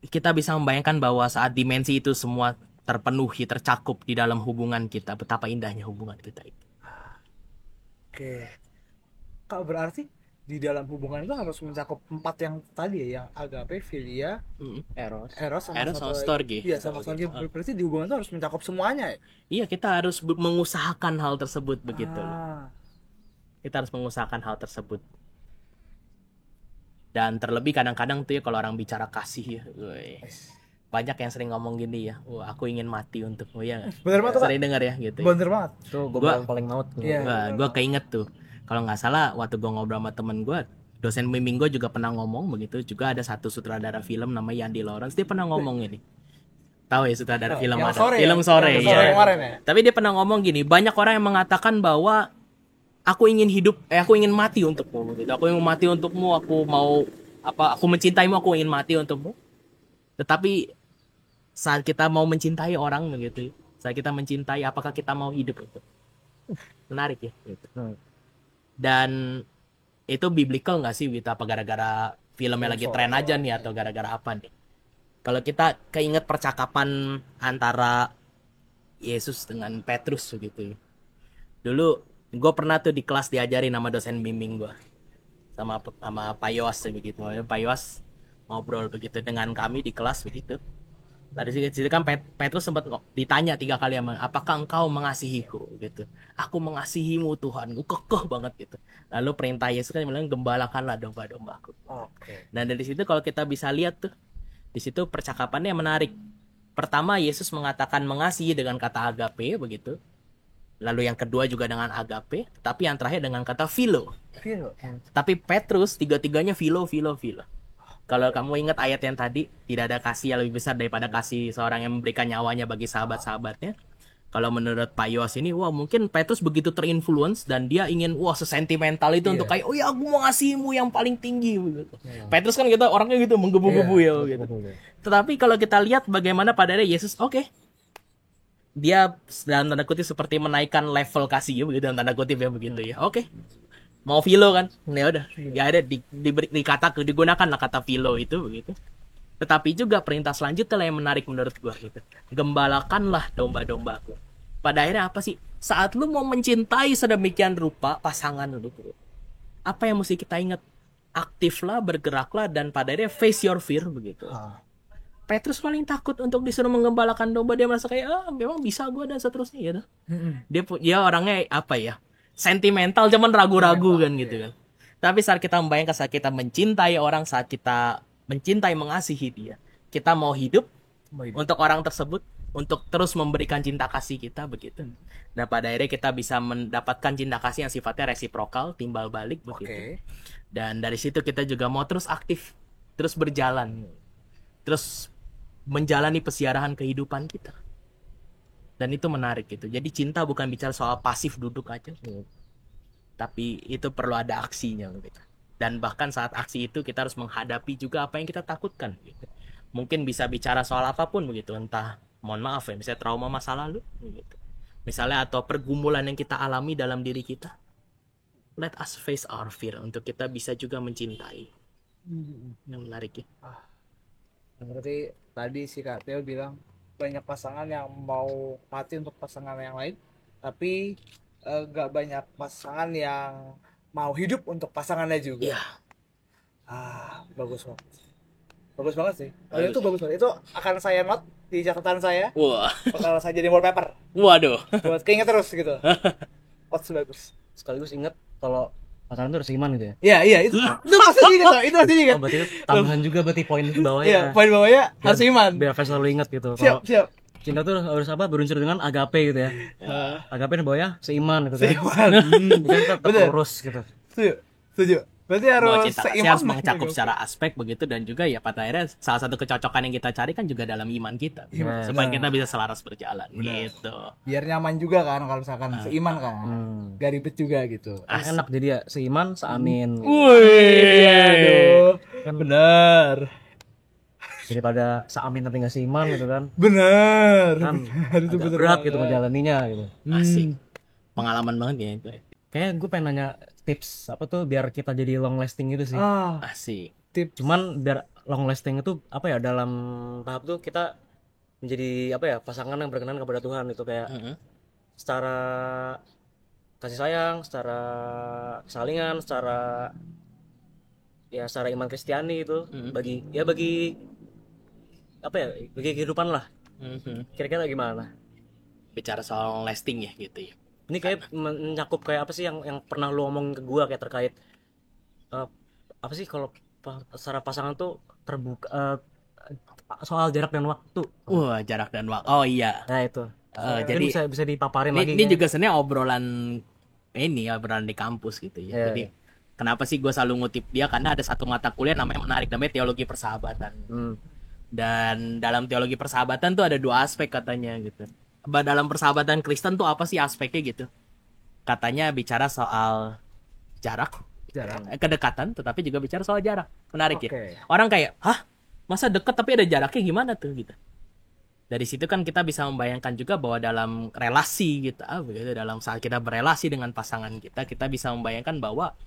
Kita bisa membayangkan bahwa saat dimensi itu semua terpenuhi, tercakup di dalam hubungan kita, betapa indahnya hubungan kita itu.
Oke. Kak, berarti di dalam hubungan itu harus mencakup 4 yang tadi ya, yang agape, philia, eros sama
storge.
Iya, sama storge. Berarti di hubungan itu harus mencakup semuanya ya?
Iya, kita harus mengusahakan hal tersebut begitu. Kita harus mengusahakan hal tersebut. Dan terlebih kadang-kadang tuh ya kalau orang bicara kasih ya, banyak yang sering ngomong gini ya, wah aku ingin mati untukmu ya.
Bener banget,
sering dengar ya gitu.
Bener banget.
Tuh gue paling maut.
Gue keinget tuh. Kalau nggak salah waktu gue ngobrol sama temen gue, dosen bimbing gue juga pernah ngomong begitu. Juga ada satu sutradara film namanya Yandi Lawrence, dia pernah ngomong gini. Tahu ya sutradara film ada? Film Sore ya. Tapi dia pernah ngomong gini, banyak orang yang mengatakan bahwa aku ingin mati untukmu gitu. Aku ingin mati untukmu, aku mencintaimu, aku ingin mati untukmu. Tetapi saat kita mau mencintai orang begitu, saat kita mencintai, apakah kita mau hidup itu? Menarik ya gitu. Dan itu biblical nggak sih, Wita? Apa gara-gara filmnya lagi tren aja nih, atau gara-gara apa nih? Kalau kita keinget percakapan antara Yesus dengan Petrus begitu. Dulu gue pernah tuh di kelas diajarin sama dosen bimbing gue, sama Pak Yos begitu. Pak Yos ngobrol begitu dengan kami di kelas begitu. Tadi situ kan Petrus sempat ditanya 3 kali sama, apakah engkau mengasihiku gitu. Aku mengasihimu Tuhan, gue kekeh banget gitu. Lalu perintah Yesus kan bilang, gembalakanlah domba-dombaku. Dan dari situ kalau kita bisa lihat tuh, di situ percakapannya menarik. Pertama, Yesus mengatakan mengasihi dengan kata agape begitu. Lalu yang kedua juga dengan agape, tapi yang terakhir dengan kata philo. Tapi Petrus tiga-tiganya philo. Kalau kamu ingat ayat yang tadi, tidak ada kasih yang lebih besar daripada kasih seorang yang memberikan nyawanya bagi sahabat-sahabatnya. Kalau menurut Pak Yos ini, wah mungkin Petrus begitu terinfluence dan dia ingin, wah sesentimental itu untuk kayak, oh ya aku mau ngasihmu yang paling tinggi begitu. Petrus kan gitu orangnya gitu menggebu-gebu ya gitu. Tetapi kalau kita lihat bagaimana pada akhirnya Yesus, oke, dia dalam tanda kutip seperti menaikkan level kasih ya begitu, dalam tanda kutip ya begitu ya. Oke. Mau philo kan? Ya udah, ya ada digunakanlah kata philo itu begitu. Tetapi juga perintah selanjutnya yang menarik menurut gua gitu. Gembalakanlah domba-dombaku. Pada akhirnya apa sih? Saat lu mau mencintai sedemikian rupa pasangan lu, apa yang mesti kita ingat? Aktiflah, bergeraklah, dan pada akhirnya face your fear begitu. Petrus paling takut untuk disuruh menggembalakan domba. Dia merasa kayak, memang bisa gua dan seterusnya gitu. Dia orangnya apa ya? Sentimental, cuman ragu-ragu kan gitu kan. Tapi saat kita membayangkan, saat kita mencintai orang, saat kita mencintai, mengasihi dia, kita mau hidup untuk orang tersebut, untuk terus memberikan cinta kasih kita begitu. Dan pada akhirnya kita bisa mendapatkan cinta kasih yang sifatnya resiprokal, timbal balik begitu. Dan dari situ kita juga mau terus aktif, terus berjalan, terus menjalani pesiarahan kehidupan kita. Dan itu menarik gitu. Jadi cinta bukan bicara soal pasif duduk aja, tapi itu perlu ada aksinya gitu. Dan bahkan saat aksi itu kita harus menghadapi juga apa yang kita takutkan gitu. Mungkin bisa bicara soal apapun begitu, entah mohon maaf ya, misalnya trauma masa lalu gitu. Misalnya atau pergumulan yang kita alami dalam diri kita. Let us face our fear untuk kita bisa juga mencintai. Yang menarik ya.
Berarti tadi si Kak Theo bilang banyak pasangan yang mau mati untuk pasangan yang lain, tapi gak banyak pasangan yang mau hidup untuk pasangannya juga.
Iya.
Bagus banget. Bagus banget sih. Itu bagus banget. Itu akan saya note di catatan saya.
Wah.
Bakal saya jadi wallpaper.
Waduh.
Buat keinget terus gitu. Bagus.
Sekaligus ingat kalau pasangan itu harus iman gitu ya.
Iya, itu pasti ingat. Itu pasti ingat.
Oh, berarti itu tambahan juga berarti poin di bawahnya.
Iya, poin bawahnya harus iman.
Biar selalu ingat gitu.
Siap.
Cinta tuh harus apa? Berunsur dengan agape gitu ya. Agape di bawahnya seiman gitu kan.
Seiman.
Bukan tetap lurus gitu.
Setuju. Berarti
Bahwa
harus
cinta kasih
seiman
harus mencakup secara aspek begitu, dan juga ya pada akhirnya salah satu kecocokan yang kita cari kan juga dalam iman kita. Supaya kita bisa selaras berjalan gitu.
biar nyaman juga kan kalau misalkan seiman kan. Gak ribet juga gitu.
Enak jadi ya seiman, seamin.
Wih, aduh.
Kan
Benar.
daripada seamin tapi nggak seiman gitu kan.
Benar.
Kan
Itu
agak
bener
berat
banget.
gitu menjalaninya gitu.
Asik. Pengalaman banget ya itu.
Kayaknya gue pengen nanya tips apa tuh biar kita jadi long lasting gitu sih.
Asik.
Cuman biar long lasting itu apa ya, dalam tahap tuh kita menjadi apa ya, pasangan yang berkenan kepada Tuhan itu kayak secara kasih sayang, secara kesalingan, secara iman Kristiani itu bagi apa ya, bagi kehidupan lah. Kira-kira gimana?
Bicara soal lasting ya gitu ya.
Ini kayak mencakup kayak apa sih yang pernah lu omongin ke gua kayak terkait apa sih kalau secara pasangan tuh terbuka soal jarak dan waktu.
Wah, jarak dan waktu. Oh iya.
Nah itu.
Jadi
bisa dipaparin
ini,
lagi.
ini juga sebenarnya obrolan di kampus gitu ya. Jadi kenapa sih gue selalu ngutip dia, karena ada satu mata kuliah namanya menarik, namanya teologi persahabatan. Dan dalam teologi persahabatan tuh ada dua aspek katanya gitu. Dalam persahabatan Kristen tuh apa sih aspeknya gitu? Katanya bicara soal jarak, kedekatan, tetapi juga bicara soal jarak. Menarik ya. Orang kayak, hah? Masa deket tapi ada jaraknya, gimana tuh gitu. Dari situ kan kita bisa membayangkan juga bahwa dalam relasi kita, begitu, dalam saat kita berelasi dengan pasangan kita bisa membayangkan bahwa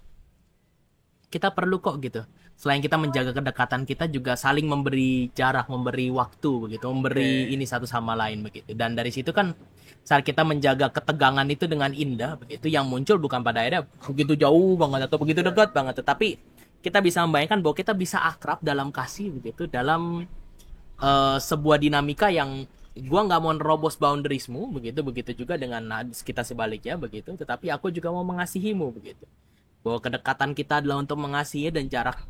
kita perlu kok gitu. Selain kita menjaga kedekatan, kita juga saling memberi jarak, memberi waktu begitu, memberi ini satu sama lain begitu. Dan dari situ kan saat kita menjaga ketegangan itu dengan indah begitu, yang muncul bukan pada akhirnya begitu jauh banget atau begitu dekat banget, tetapi kita bisa membayangkan bahwa kita bisa akrab dalam kasih begitu, dalam sebuah dinamika yang gua nggak mau nerobos boundariesmu begitu juga dengan kita sebaliknya begitu, tetapi aku juga mau mengasihimu begitu. Bahwa kedekatan kita adalah untuk mengasihi, dan jarak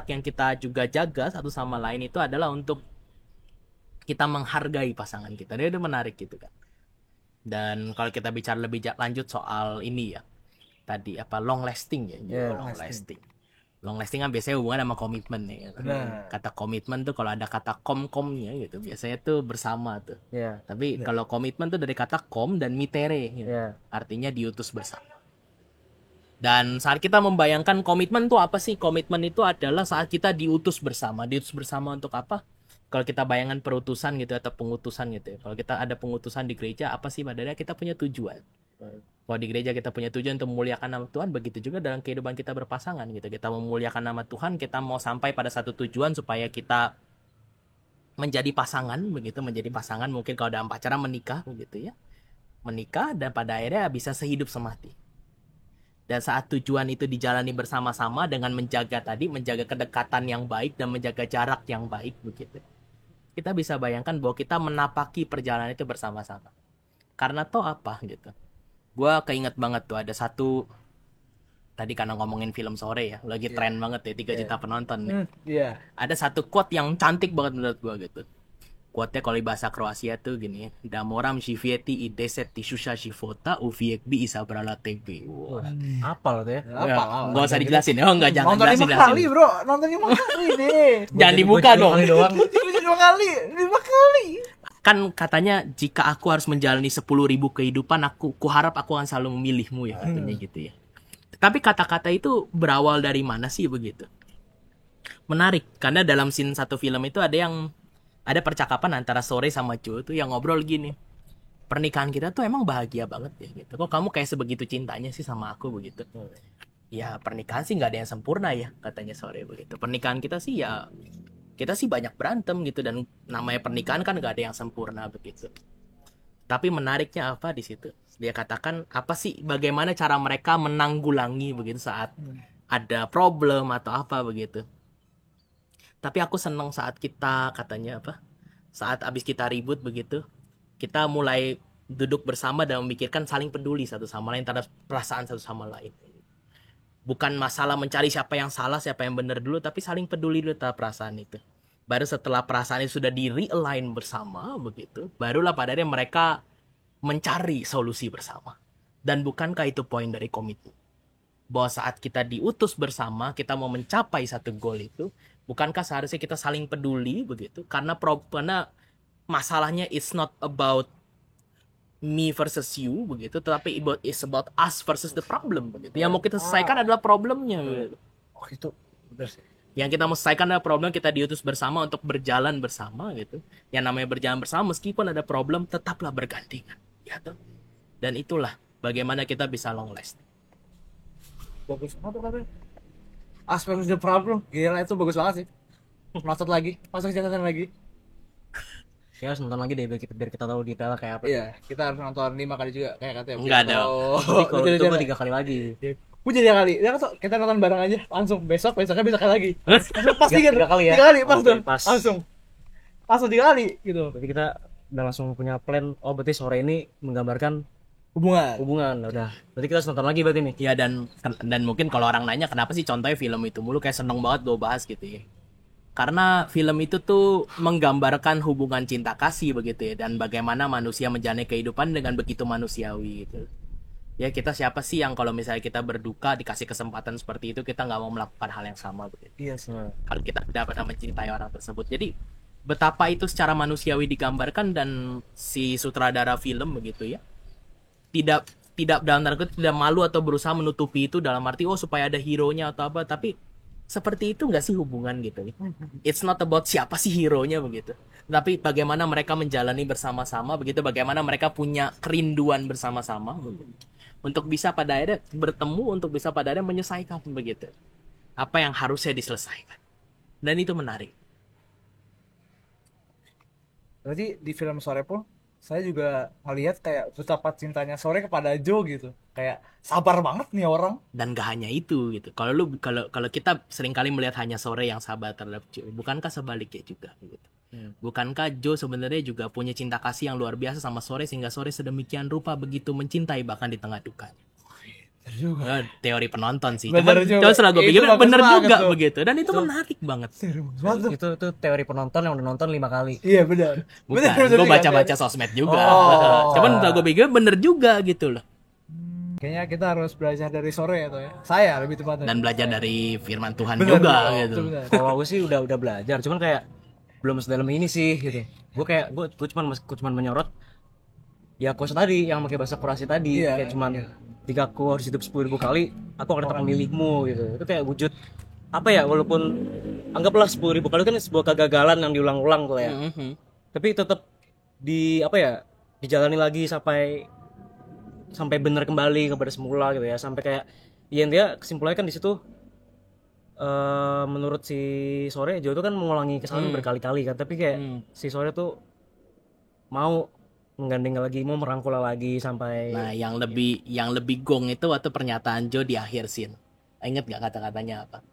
yang kita juga jaga satu sama lain itu adalah untuk kita menghargai pasangan kita. Dia udah menarik gitu kan. Dan kalau kita bicara lebih lanjut soal ini ya, tadi apa, long lasting ya, long lasting. Long lasting kan biasanya hubungan sama komitmen ya. Kata komitmen tuh kalau ada kata kom-komnya gitu, biasanya tuh bersama tuh. Tapi kalau komitmen tuh dari kata kom dan mitere, gitu. Artinya diutus bersama. Dan saat kita membayangkan komitmen tuh apa sih? Komitmen itu adalah saat kita diutus bersama. Diutus bersama untuk apa? Kalau kita bayangkan perutusan gitu atau pengutusan gitu ya. Kalau kita ada pengutusan di gereja, apa sih padahal kita punya tujuan. Kalau di gereja kita punya tujuan untuk memuliakan nama Tuhan, begitu juga dalam kehidupan kita berpasangan gitu. Kita memuliakan nama Tuhan, kita mau sampai pada satu tujuan supaya kita menjadi pasangan begitu, menjadi pasangan, mungkin kalau dalam pacaran menikah begitu ya. Menikah dan pada akhirnya bisa sehidup semati. Dan saat tujuan itu dijalani bersama-sama dengan menjaga kedekatan yang baik dan menjaga jarak yang baik begitu. Kita bisa bayangkan bahwa kita menapaki perjalanan itu bersama-sama. Karena toh apa gitu. Gua keinget banget tuh ada satu, tadi karena ngomongin film sore ya, lagi tren banget ya, 3 juta penonton. Ada satu quote yang cantik banget menurut gua gitu. Quote-nya kalau di bahasa Kroasia tuh gini, da moram živjeti i 10 000 života uvijek bi izabrala tebe.
Apal tuh ya.
Gak usah dijelasin ya, jangan
Nonton
jelasin.
5 kali bro, nonton 5 kali deh.
Jangan dibuka dong.
5 kali.
Kan katanya jika aku harus menjalani 10.000 kehidupan, kuharap aku akan selalu memilihmu ya, katanya gitu ya. Tapi kata-kata itu berawal dari mana sih begitu? Menarik, karena dalam scene satu film itu ada percakapan antara Sore sama Joe tuh yang ngobrol gini. Pernikahan kita tuh emang bahagia banget ya gitu. Kok kamu kayak sebegitu cintanya sih sama aku begitu? Ya pernikahan sih nggak ada yang sempurna ya, katanya Sore begitu. Pernikahan kita sih ya, kita sih banyak berantem gitu, dan namanya pernikahan kan nggak ada yang sempurna begitu. Tapi menariknya apa di situ? Dia katakan apa sih, bagaimana cara mereka menanggulangi begitu saat ada problem atau apa begitu. Tapi aku senang saat kita, katanya apa, saat abis kita ribut begitu, kita mulai duduk bersama dan memikirkan saling peduli satu sama lain terhadap perasaan satu sama lain. Bukan masalah mencari siapa yang salah, siapa yang benar dulu, tapi saling peduli dulu terhadap perasaan itu. Baru setelah perasaan itu sudah di-realign bersama begitu, barulah pada akhirnya mereka mencari solusi bersama. Dan bukankah itu poin dari komitmen? Bahwa saat kita diutus bersama, kita mau mencapai satu goal itu, bukankah seharusnya kita saling peduli begitu? Karena masalahnya it's not about me versus you begitu, tetapi it's about us versus the problem begitu. Yang mau kita selesaikan adalah problemnya begitu.
Oh itu benar sih.
Yang kita mau selesaikan adalah problem, kita diutus bersama untuk berjalan bersama gitu. Yang namanya berjalan bersama, meskipun ada problem, tetaplah bergandengan. Ya, tuh. Dan itulah bagaimana kita bisa long lasting.
Bagus banget katanya. Aspek of the problem, gila itu bagus banget sih. Nonton lagi, masuk catatan lagi.
Ya harus nonton lagi deh biar kita tahu detail kayak apa.
Iya, kita harus nonton 5 kali juga kayak katanya.
Enggak ada.
Kalau itu gue 3 kali lagi.
Gue jadi kali. Ya kita nonton bareng aja langsung besoknya lagi. Langsung pasti kan.
3 kali ya.
3 kali pas
Oke,
tuh.
pas.
Langsung 3 kali gitu.
Berarti kita udah langsung punya plan. Oh berarti sore ini menggambarkan
Hubungan.
Udah. Berarti kita harus nonton lagi berarti nih.
Ya, dan mungkin kalau orang nanya kenapa sih contohnya film itu mulu, kayak seneng banget gue bahas gitu ya. Karena film itu tuh menggambarkan hubungan cinta kasih begitu ya, dan bagaimana manusia menjalani kehidupan dengan begitu manusiawi gitu. Ya kita siapa sih yang kalau misalnya kita berduka dikasih kesempatan seperti itu, kita nggak mau melakukan hal yang sama begitu.
Iya sih.
Kalau kita dapat mencintai orang tersebut. Jadi betapa itu secara manusiawi digambarkan, dan si sutradara film begitu ya, tidak dalam tanda kutip tidak malu atau berusaha menutupi itu dalam arti supaya ada hero-nya atau apa, tapi seperti itu nggak sih hubungan gitu. It's not about siapa sih hero-nya begitu, tapi bagaimana mereka menjalani bersama-sama begitu, bagaimana mereka punya kerinduan bersama-sama begitu, untuk bisa pada akhirnya bertemu, untuk bisa pada akhirnya menyelesaikan begitu apa yang harusnya diselesaikan. Dan itu menarik.
Berarti di film Sore pun saya juga ngelihat kayak betapa cintanya Sore kepada Joe gitu. Kayak sabar banget nih orang.
Dan gak hanya itu gitu. Kalau kita seringkali melihat hanya Sore yang sabar terhadap Joe, bukankah sebaliknya juga gitu. Bukankah Joe sebenarnya juga punya cinta kasih yang luar biasa sama Sore, sehingga Sore sedemikian rupa begitu mencintai bahkan di tengah dukanya. Teori penonton sih.
Bener juga.
Coba setelah gue
Itu
pikir
bagus
bener
banget
juga
tuh.
begitu. Dan itu menarik banget.
Itu teori penonton yang udah nonton 5 kali.
Iya benar.
Bukan, gue baca-baca sosmed juga.
Oh.
Cuman setelah gue pikir bener juga gitu loh.
Kayaknya kita harus belajar dari sore atau ya. Saya lebih tepatnya.
Dan belajar dari firman Tuhan
Bener,
juga
bener.
gitu.
Itu benar.
Kalau gue sih udah belajar, cuman kayak belum sedalam ini sih gitu. Gue cuman menyorot ya quotes tadi yang pakai bahasa kurasi tadi,
Iya.
kayak cuman jika aku harus hidup 10.000 kali, aku akan tetap memilihmu gitu. Itu kayak wujud apa ya, walaupun anggaplah 10.000 kali kan sebuah kegagalan yang diulang-ulang tuh ya.
Mhm.
Tapi tetap di apa ya, dijalani lagi sampai benar kembali kepada semula gitu ya, sampai kayak ya dia kesimpulannya kan di situ menurut si Sore Joe tuh kan mengulangi kesalahan berkali-kali kan, tapi kayak si Sore tuh mau menggandeng lagi, mau merangkul lagi sampai
Nah, yang lebih gong itu waktu pernyataan Joe di akhir scene. Ingat gak kata-katanya apa?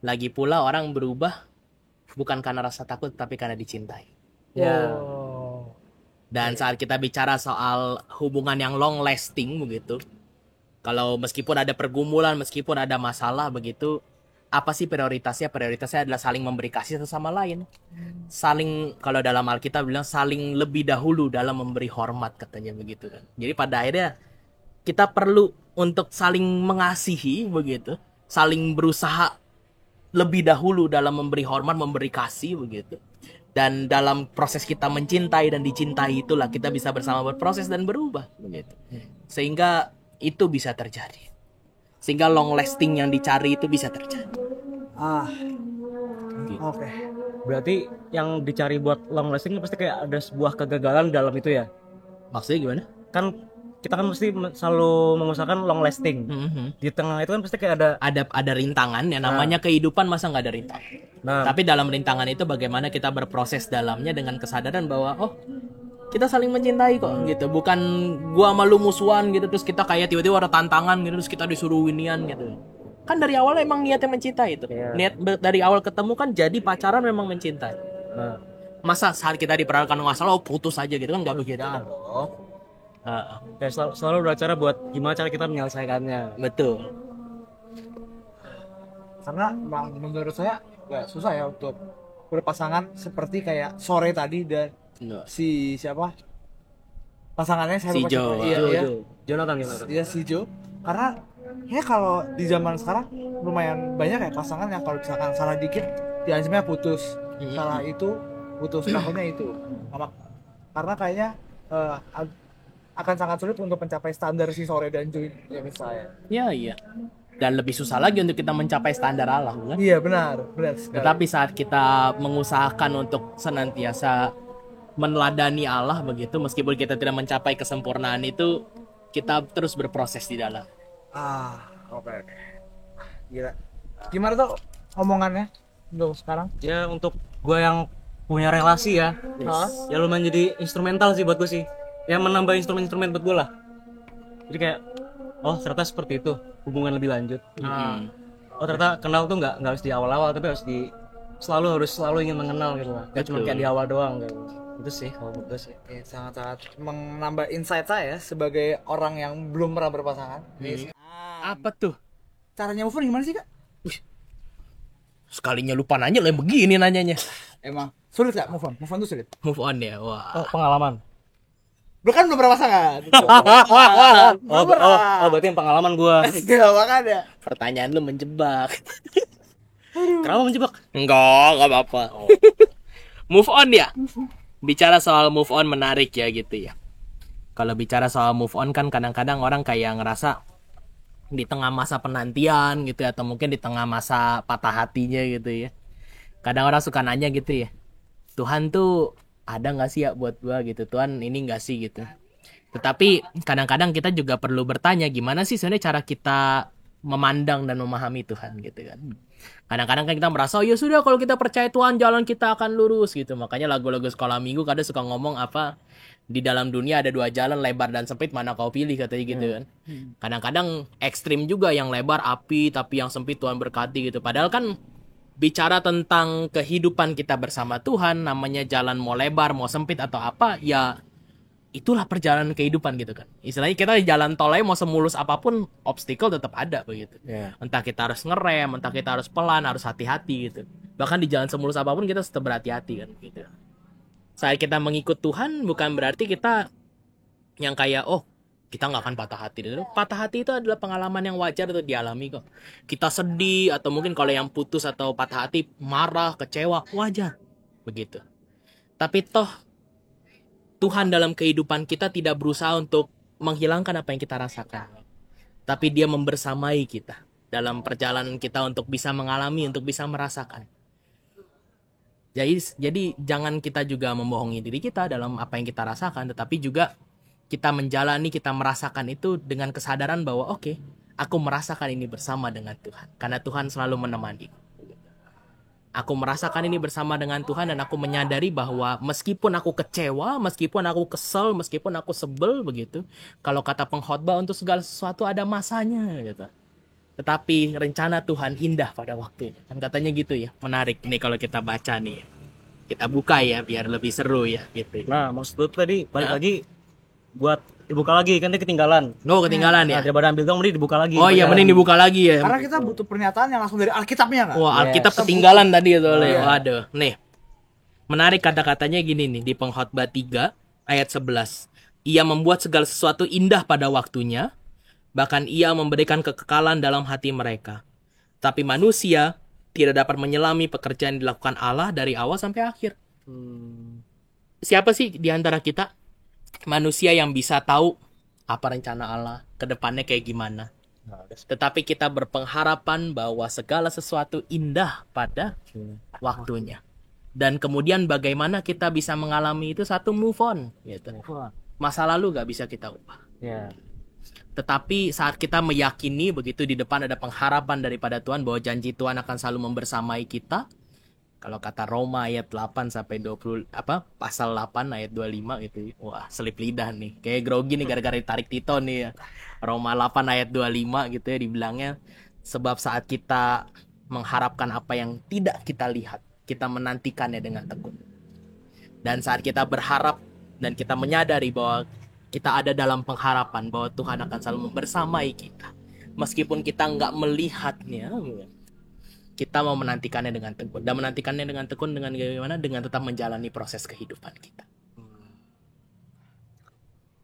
Lagi pula orang berubah bukan karena rasa takut tapi karena dicintai.
ya
Dan saat kita bicara soal hubungan yang long lasting begitu, kalau meskipun ada pergumulan, meskipun ada masalah begitu, apa sih prioritasnya? Prioritasnya adalah saling memberi kasih satu sama lain. Saling, kalau dalam Alkitab bilang saling lebih dahulu dalam memberi hormat, katanya begitu kan. Jadi pada akhirnya kita perlu untuk saling mengasihi begitu, saling berusaha lebih dahulu dalam memberi hormat, memberi kasih begitu. Dan dalam proses kita mencintai dan dicintai itulah kita bisa bersama berproses dan berubah begitu. Sehingga itu bisa terjadi. Sehingga long lasting yang dicari itu bisa terjadi.
Oke.
berarti yang dicari buat long lasting pasti kayak ada sebuah kegagalan dalam itu ya.
Maksudnya gimana?
Kan kita kan mesti selalu mengusahakan long lasting. Di tengah itu kan pasti kayak
Ada rintangan yang namanya kehidupan, masa nggak ada rintangan.
nah
Tapi dalam rintangan itu bagaimana kita berproses dalamnya dengan kesadaran bahwa kita saling mencintai kok gitu. Bukan gua sama lu musuhan gitu terus kita kayak tiba-tiba ada tantangan gitu terus kita disuruh winian gitu. Kan dari awal emang niatnya mencintai itu.
Iya.
Niat dari awal ketemu kan jadi pacaran memang mencintai.
nah
Masa saat kita diperlakukan masalah putus aja gitu kan nggak begitu.
kayak selalu beracara buat gimana cara kita menyelesaikannya.
Betul.
Karena memang menurut saya nggak susah ya untuk berpasangan seperti kayak Sore tadi dan si siapa pasangannya, saya
Si
lupa
Joe.
siapa. Iya.
Jonathan.
Iya si Joe. Karena ya kalau di zaman sekarang lumayan banyak ya pasangan yang kalau misalkan salah dikit diancamnya putus, salah itu putus, tahunnya itu. Karena kayaknya akan sangat sulit untuk mencapai standar si Sore dan Joe ya misalnya.
Iya. Dan lebih susah lagi untuk kita mencapai standar Allah kan?
Iya benar sekali.
Tetapi saat kita mengusahakan untuk senantiasa meneladani Allah begitu, meskipun kita tidak mencapai kesempurnaan itu, kita terus berproses di dalam.
Oke. Gila. Gimana tuh omongannya untuk sekarang?
Ya untuk gue yang punya relasi ya, ya lumayan jadi instrumental sih buat gue sih. Ya menambah instrumen-instrumen buat gue lah. Jadi kayak ternyata seperti itu hubungan lebih lanjut. Ternyata kenal tuh nggak harus di awal-awal, tapi selalu ingin mengenal gitu lah. Gak cuma kayak di awal doang gitu. Itu sih kalau menurut gue sih.
Sangat-sangat menambah insight saya sebagai orang yang belum pernah berpasangan.
Apa tuh?
Caranya move on gimana sih, Kak?
Sekalinya lupa nanya lah begini nanyanya.
Emang sulit gak move on? Move on tuh sulit.
Move on ya. Wah.
Pengalaman.
Lu kan belum berpasangan.
Berarti yang pengalaman gue.
Gak makanya.
Pertanyaan lu menjebak.
Kenapa menjebak?
Enggak apa-apa. Move on ya. Bicara soal move on menarik ya gitu ya. Kalau bicara soal move on kan kadang-kadang orang kayak ngerasa di tengah masa penantian gitu ya, atau mungkin di tengah masa patah hatinya gitu ya. Kadang orang suka nanya gitu ya, Tuhan tuh ada nggak sih ya buat gua gitu, Tuhan ini nggak sih gitu. Tetapi kadang-kadang kita juga perlu bertanya gimana sih sebenarnya cara kita memandang dan memahami Tuhan gitu kan. Kadang-kadang kan kita merasa ya sudah kalau kita percaya Tuhan jalan kita akan lurus gitu. Makanya lagu-lagu sekolah minggu kadang suka ngomong apa, di dalam dunia ada 2 jalan, lebar dan sempit, mana kau pilih katanya gitu kan. Kadang-kadang ekstrim juga, yang lebar api tapi yang sempit Tuhan berkati gitu. Padahal kan bicara tentang kehidupan kita bersama Tuhan, namanya jalan mau lebar mau sempit atau apa ya, itulah perjalanan kehidupan gitu kan. Istilahnya kita di jalan tol aja mau semulus apapun, obstacle tetap ada begitu.
Ya.
Entah kita harus ngerem, entah kita harus pelan, harus hati-hati gitu. Bahkan di jalan semulus apapun kita tetap berhati-hati kan gitu. Saat kita mengikut Tuhan bukan berarti kita yang kayak kita nggak akan patah hati. Patah hati itu adalah pengalaman yang wajar untuk dialami kok. Kita sedih atau mungkin kalau yang putus atau patah hati marah, kecewa, wajar begitu. Tapi toh Tuhan dalam kehidupan kita tidak berusaha untuk menghilangkan apa yang kita rasakan. Tapi dia membersamai kita dalam perjalanan kita untuk bisa mengalami, untuk bisa merasakan. Jadi jangan kita juga membohongi diri kita dalam apa yang kita rasakan. Tetapi juga kita menjalani, kita merasakan itu dengan kesadaran bahwa aku merasakan ini bersama dengan Tuhan. Karena Tuhan selalu menemani. Aku merasakan ini bersama dengan Tuhan dan aku menyadari bahwa meskipun aku kecewa, meskipun aku kesel, meskipun aku sebel begitu, kalau kata pengkhotbah untuk segala sesuatu ada masanya gitu. Tetapi rencana Tuhan indah pada waktunya. Kan katanya gitu ya. Menarik nih kalau kita baca nih. Kita buka ya biar lebih seru ya gitu.
Nah, maksud lu tadi balik lagi buat dibuka lagi kan dia ketinggalan.
Ketinggalan ya.
Nah, daripada ambil dong mending dibuka lagi.
Oh iya, mending dibuka lagi ya.
Karena kita butuh pernyataan yang langsung dari Alkitabnya kan.
Wah, Alkitab ketinggalan tadi ya soalnya. Waduh, nih. Menarik kata-katanya gini nih di Pengkhotbah 3 ayat 11. Ia membuat segala sesuatu indah pada waktunya, bahkan ia memberikan kekekalan dalam hati mereka. Tapi manusia tidak dapat menyelami pekerjaan yang dilakukan Allah dari awal sampai akhir. Siapa sih di antara kita manusia yang bisa tahu apa rencana Allah ke depannya kayak gimana? Tetapi kita berpengharapan bahwa segala sesuatu indah pada waktunya. Dan kemudian bagaimana kita bisa mengalami itu, satu, move on gitu. Masa lalu gak bisa kita ubah.
Ya.
Tetapi saat kita meyakini begitu di depan ada pengharapan daripada Tuhan bahwa janji Tuhan akan selalu membersamai kita. Kalau kata Roma ayat 8 sampai 20 pasal 8 ayat 25 gitu. Wah, selip lidah nih. Kayak grogi nih gara-gara ditarik Tito nih ya. Roma 8 ayat 25 gitu ya dibilangnya, sebab saat kita mengharapkan apa yang tidak kita lihat, kita menantikannya dengan tekun. Dan saat kita berharap dan kita menyadari bahwa kita ada dalam pengharapan bahwa Tuhan akan selalu membersamai kita, meskipun kita nggak melihatnya, kita mau menantikannya dengan tekun. Dan menantikannya dengan tekun dengan bagaimana? Dengan tetap menjalani proses kehidupan kita.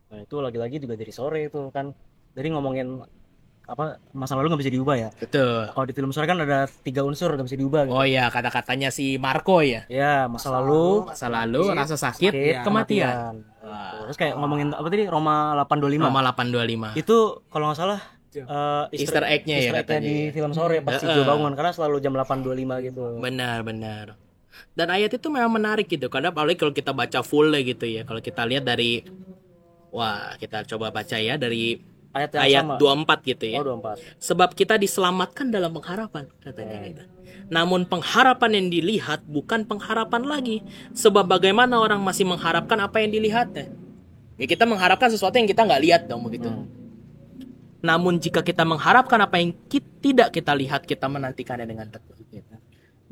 Nah, itu lagi-lagi juga dari sore itu kan. Jadi ngomongin masa lalu nggak bisa diubah ya.
Betul.
Kalau di film sore kan ada 3 unsur nggak bisa diubah. Gitu.
Oh iya, kata-katanya si Marco ya.
Ya, masa lalu,
rasa sakit, kematian.
Terus kayak ngomongin apa tadi Roma 8:25.
Roma 8:25.
Itu kalau nggak salah
Easter egg-nya ya katanya.
Di film sore pasti gue bangun karena selalu jam 8:25 gitu.
Benar. Dan ayat itu memang menarik gitu, karena apalagi kalau kita baca full gitu ya. Kalau kita lihat dari kita coba baca ya dari ayat 24 gitu ya.
24.
Sebab kita diselamatkan dalam pengharapan katanya gitu. Namun pengharapan yang dilihat bukan pengharapan lagi, sebab bagaimana orang masih mengharapkan apa yang dilihatnya. Ya kita mengharapkan sesuatu yang kita nggak lihat dong begitu. Namun jika kita mengharapkan apa yang tidak kita lihat, kita menantikannya dengan tekun.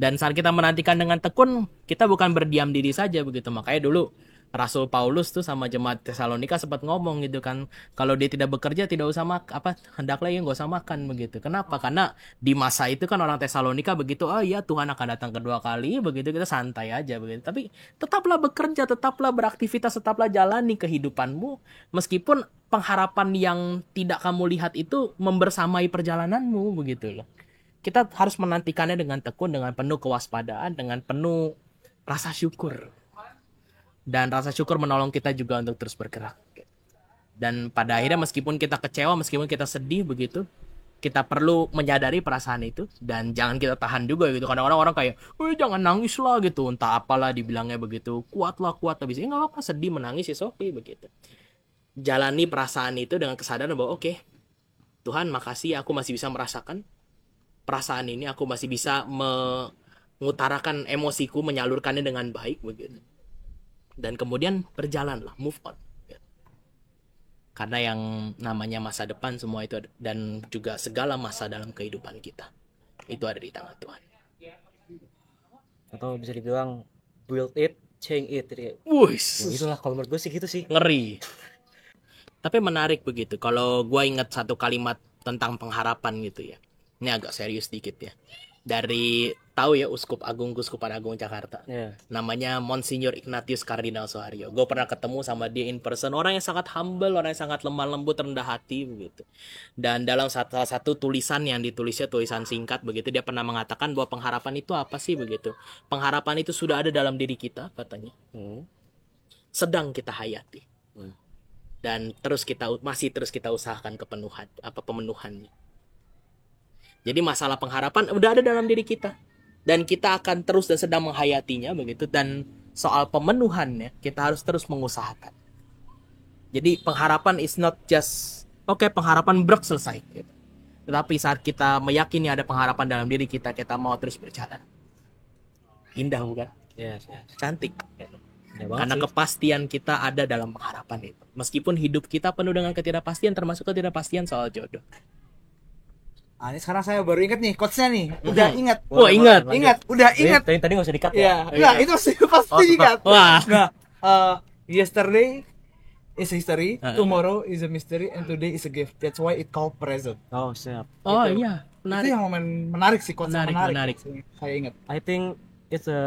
Dan saat kita menantikan dengan tekun, kita bukan berdiam diri saja begitu. Makanya dulu Rasul Paulus tuh sama jemaat Tesalonika sempat ngomong gitu kan, kalau dia tidak bekerja tidak usah hendaklah ya nggak usah makan begitu. Kenapa? Karena di masa itu kan orang Tesalonika begitu, Tuhan akan datang kedua kali begitu, kita santai aja begitu. Tapi tetaplah bekerja, tetaplah beraktivitas, tetaplah jalani kehidupanmu meskipun pengharapan yang tidak kamu lihat itu membersamai perjalananmu begitu loh. Kita harus menantikannya dengan tekun, dengan penuh kewaspadaan, dengan penuh rasa syukur. Dan rasa syukur menolong kita juga untuk terus bergerak. Dan pada akhirnya meskipun kita kecewa, meskipun kita sedih begitu, kita perlu menyadari perasaan itu dan jangan kita tahan juga gitu. Kadang-kadang orang kayak, jangan nangis lah gitu, entah apalah dibilangnya begitu, kuat habis ini nggak apa-apa, sedih menangis is okay begitu. Jalani perasaan itu dengan kesadaran bahwa Tuhan makasih aku masih bisa merasakan perasaan ini, aku masih bisa mengutarakan emosiku, menyalurkannya dengan baik begitu. Dan kemudian berjalanlah, move on. Karena yang namanya masa depan semua itu dan juga segala masa dalam kehidupan kita itu ada di tangan Tuhan.
Atau bisa dibilang build it, change it. Jadi,
Wush,
ya itulah kalau menurut gue sih gitu sih.
ngeri. Tapi menarik begitu. Kalau gua ingat satu kalimat tentang pengharapan gitu ya. Ini agak serius dikit ya. Dari tahu ya Uskup Agung Kuskupan Agung Jakarta.
Ya.
Namanya Monsignor Ignatius Kardinal Sohario. Gue pernah ketemu sama dia in person. Orang yang sangat humble, orang yang sangat lemah lembut, rendah hati begitu. Dan dalam salah satu tulisan yang ditulisnya, tulisan singkat begitu, dia pernah mengatakan bahwa pengharapan itu apa sih begitu. Pengharapan itu sudah ada dalam diri kita katanya. Sedang kita hayati. Dan masih terus kita usahakan pemenuhannya. Jadi masalah pengharapan udah ada dalam diri kita. Dan kita akan terus dan sedang menghayatinya begitu. Dan soal pemenuhannya kita harus terus mengusahakan. Jadi pengharapan is not just pengharapan selesai gitu. Tetapi saat kita meyakini ada pengharapan dalam diri kita, kita mau terus berjalan. Indah bukan?
Yes.
Cantik.
Ya banget
Karena
sih.
kepastian kita ada dalam pengharapan itu. Meskipun hidup kita penuh dengan ketidakpastian, termasuk ketidakpastian soal jodoh.
Ini sekarang saya baru inget nih quotes-nya nih. Udah ingat.
Wah, ingat.
Udah ingat.
Tadi nggak usah dikat
Ya.
ya.
Nah, itu pasti ingat.
Wah.
Nah, yesterday is history,
Uh-uh.
tomorrow is a mystery, and today is a gift. That's why it called present.
Oh siap.
Oh
Gitu.
iya,
Itu
menarik.
yang momen menarik sih, quotes yang
Menarik.
Saya ingat.
I think it's a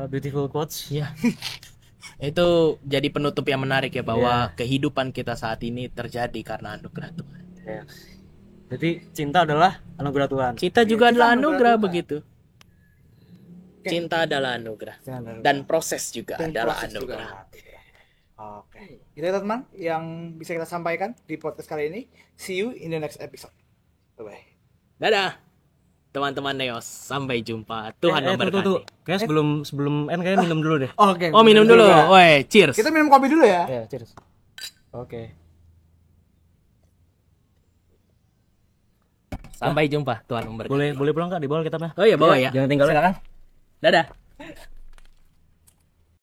beautiful quotes.
Iya. Itu jadi penutup yang menarik ya bahwa kehidupan kita saat ini terjadi karena anugerah Tuhan.
Yes. Jadi cinta adalah anugerah Tuhan.
Cinta juga
kita
adalah
anugerah
anugerah
Tuhan.
begitu. Cinta adalah anugerah dan proses juga
Dan
adalah
proses juga.
anugerah.
Oke. Itu ya teman yang bisa kita sampaikan di podcast kali ini. See you in the next episode. Bye-bye.
Dadah. Teman-teman Neos, sampai jumpa. Tuhan
Tuh.
memberkati.
Kayaknya sebelum end kayaknya minum dulu deh.
Oke.
Oh, minum dulu.
Ya.
Woi, cheers.
Kita minum kopi dulu ya.
Ya, cheers. Oke.
Sampai jumpa. Tuhan memberkati.
Boleh pulang Kak, dibawa kitabnya.
Oh iya, bawa ya.
Jangan tinggal.
Silakan.
Dadah.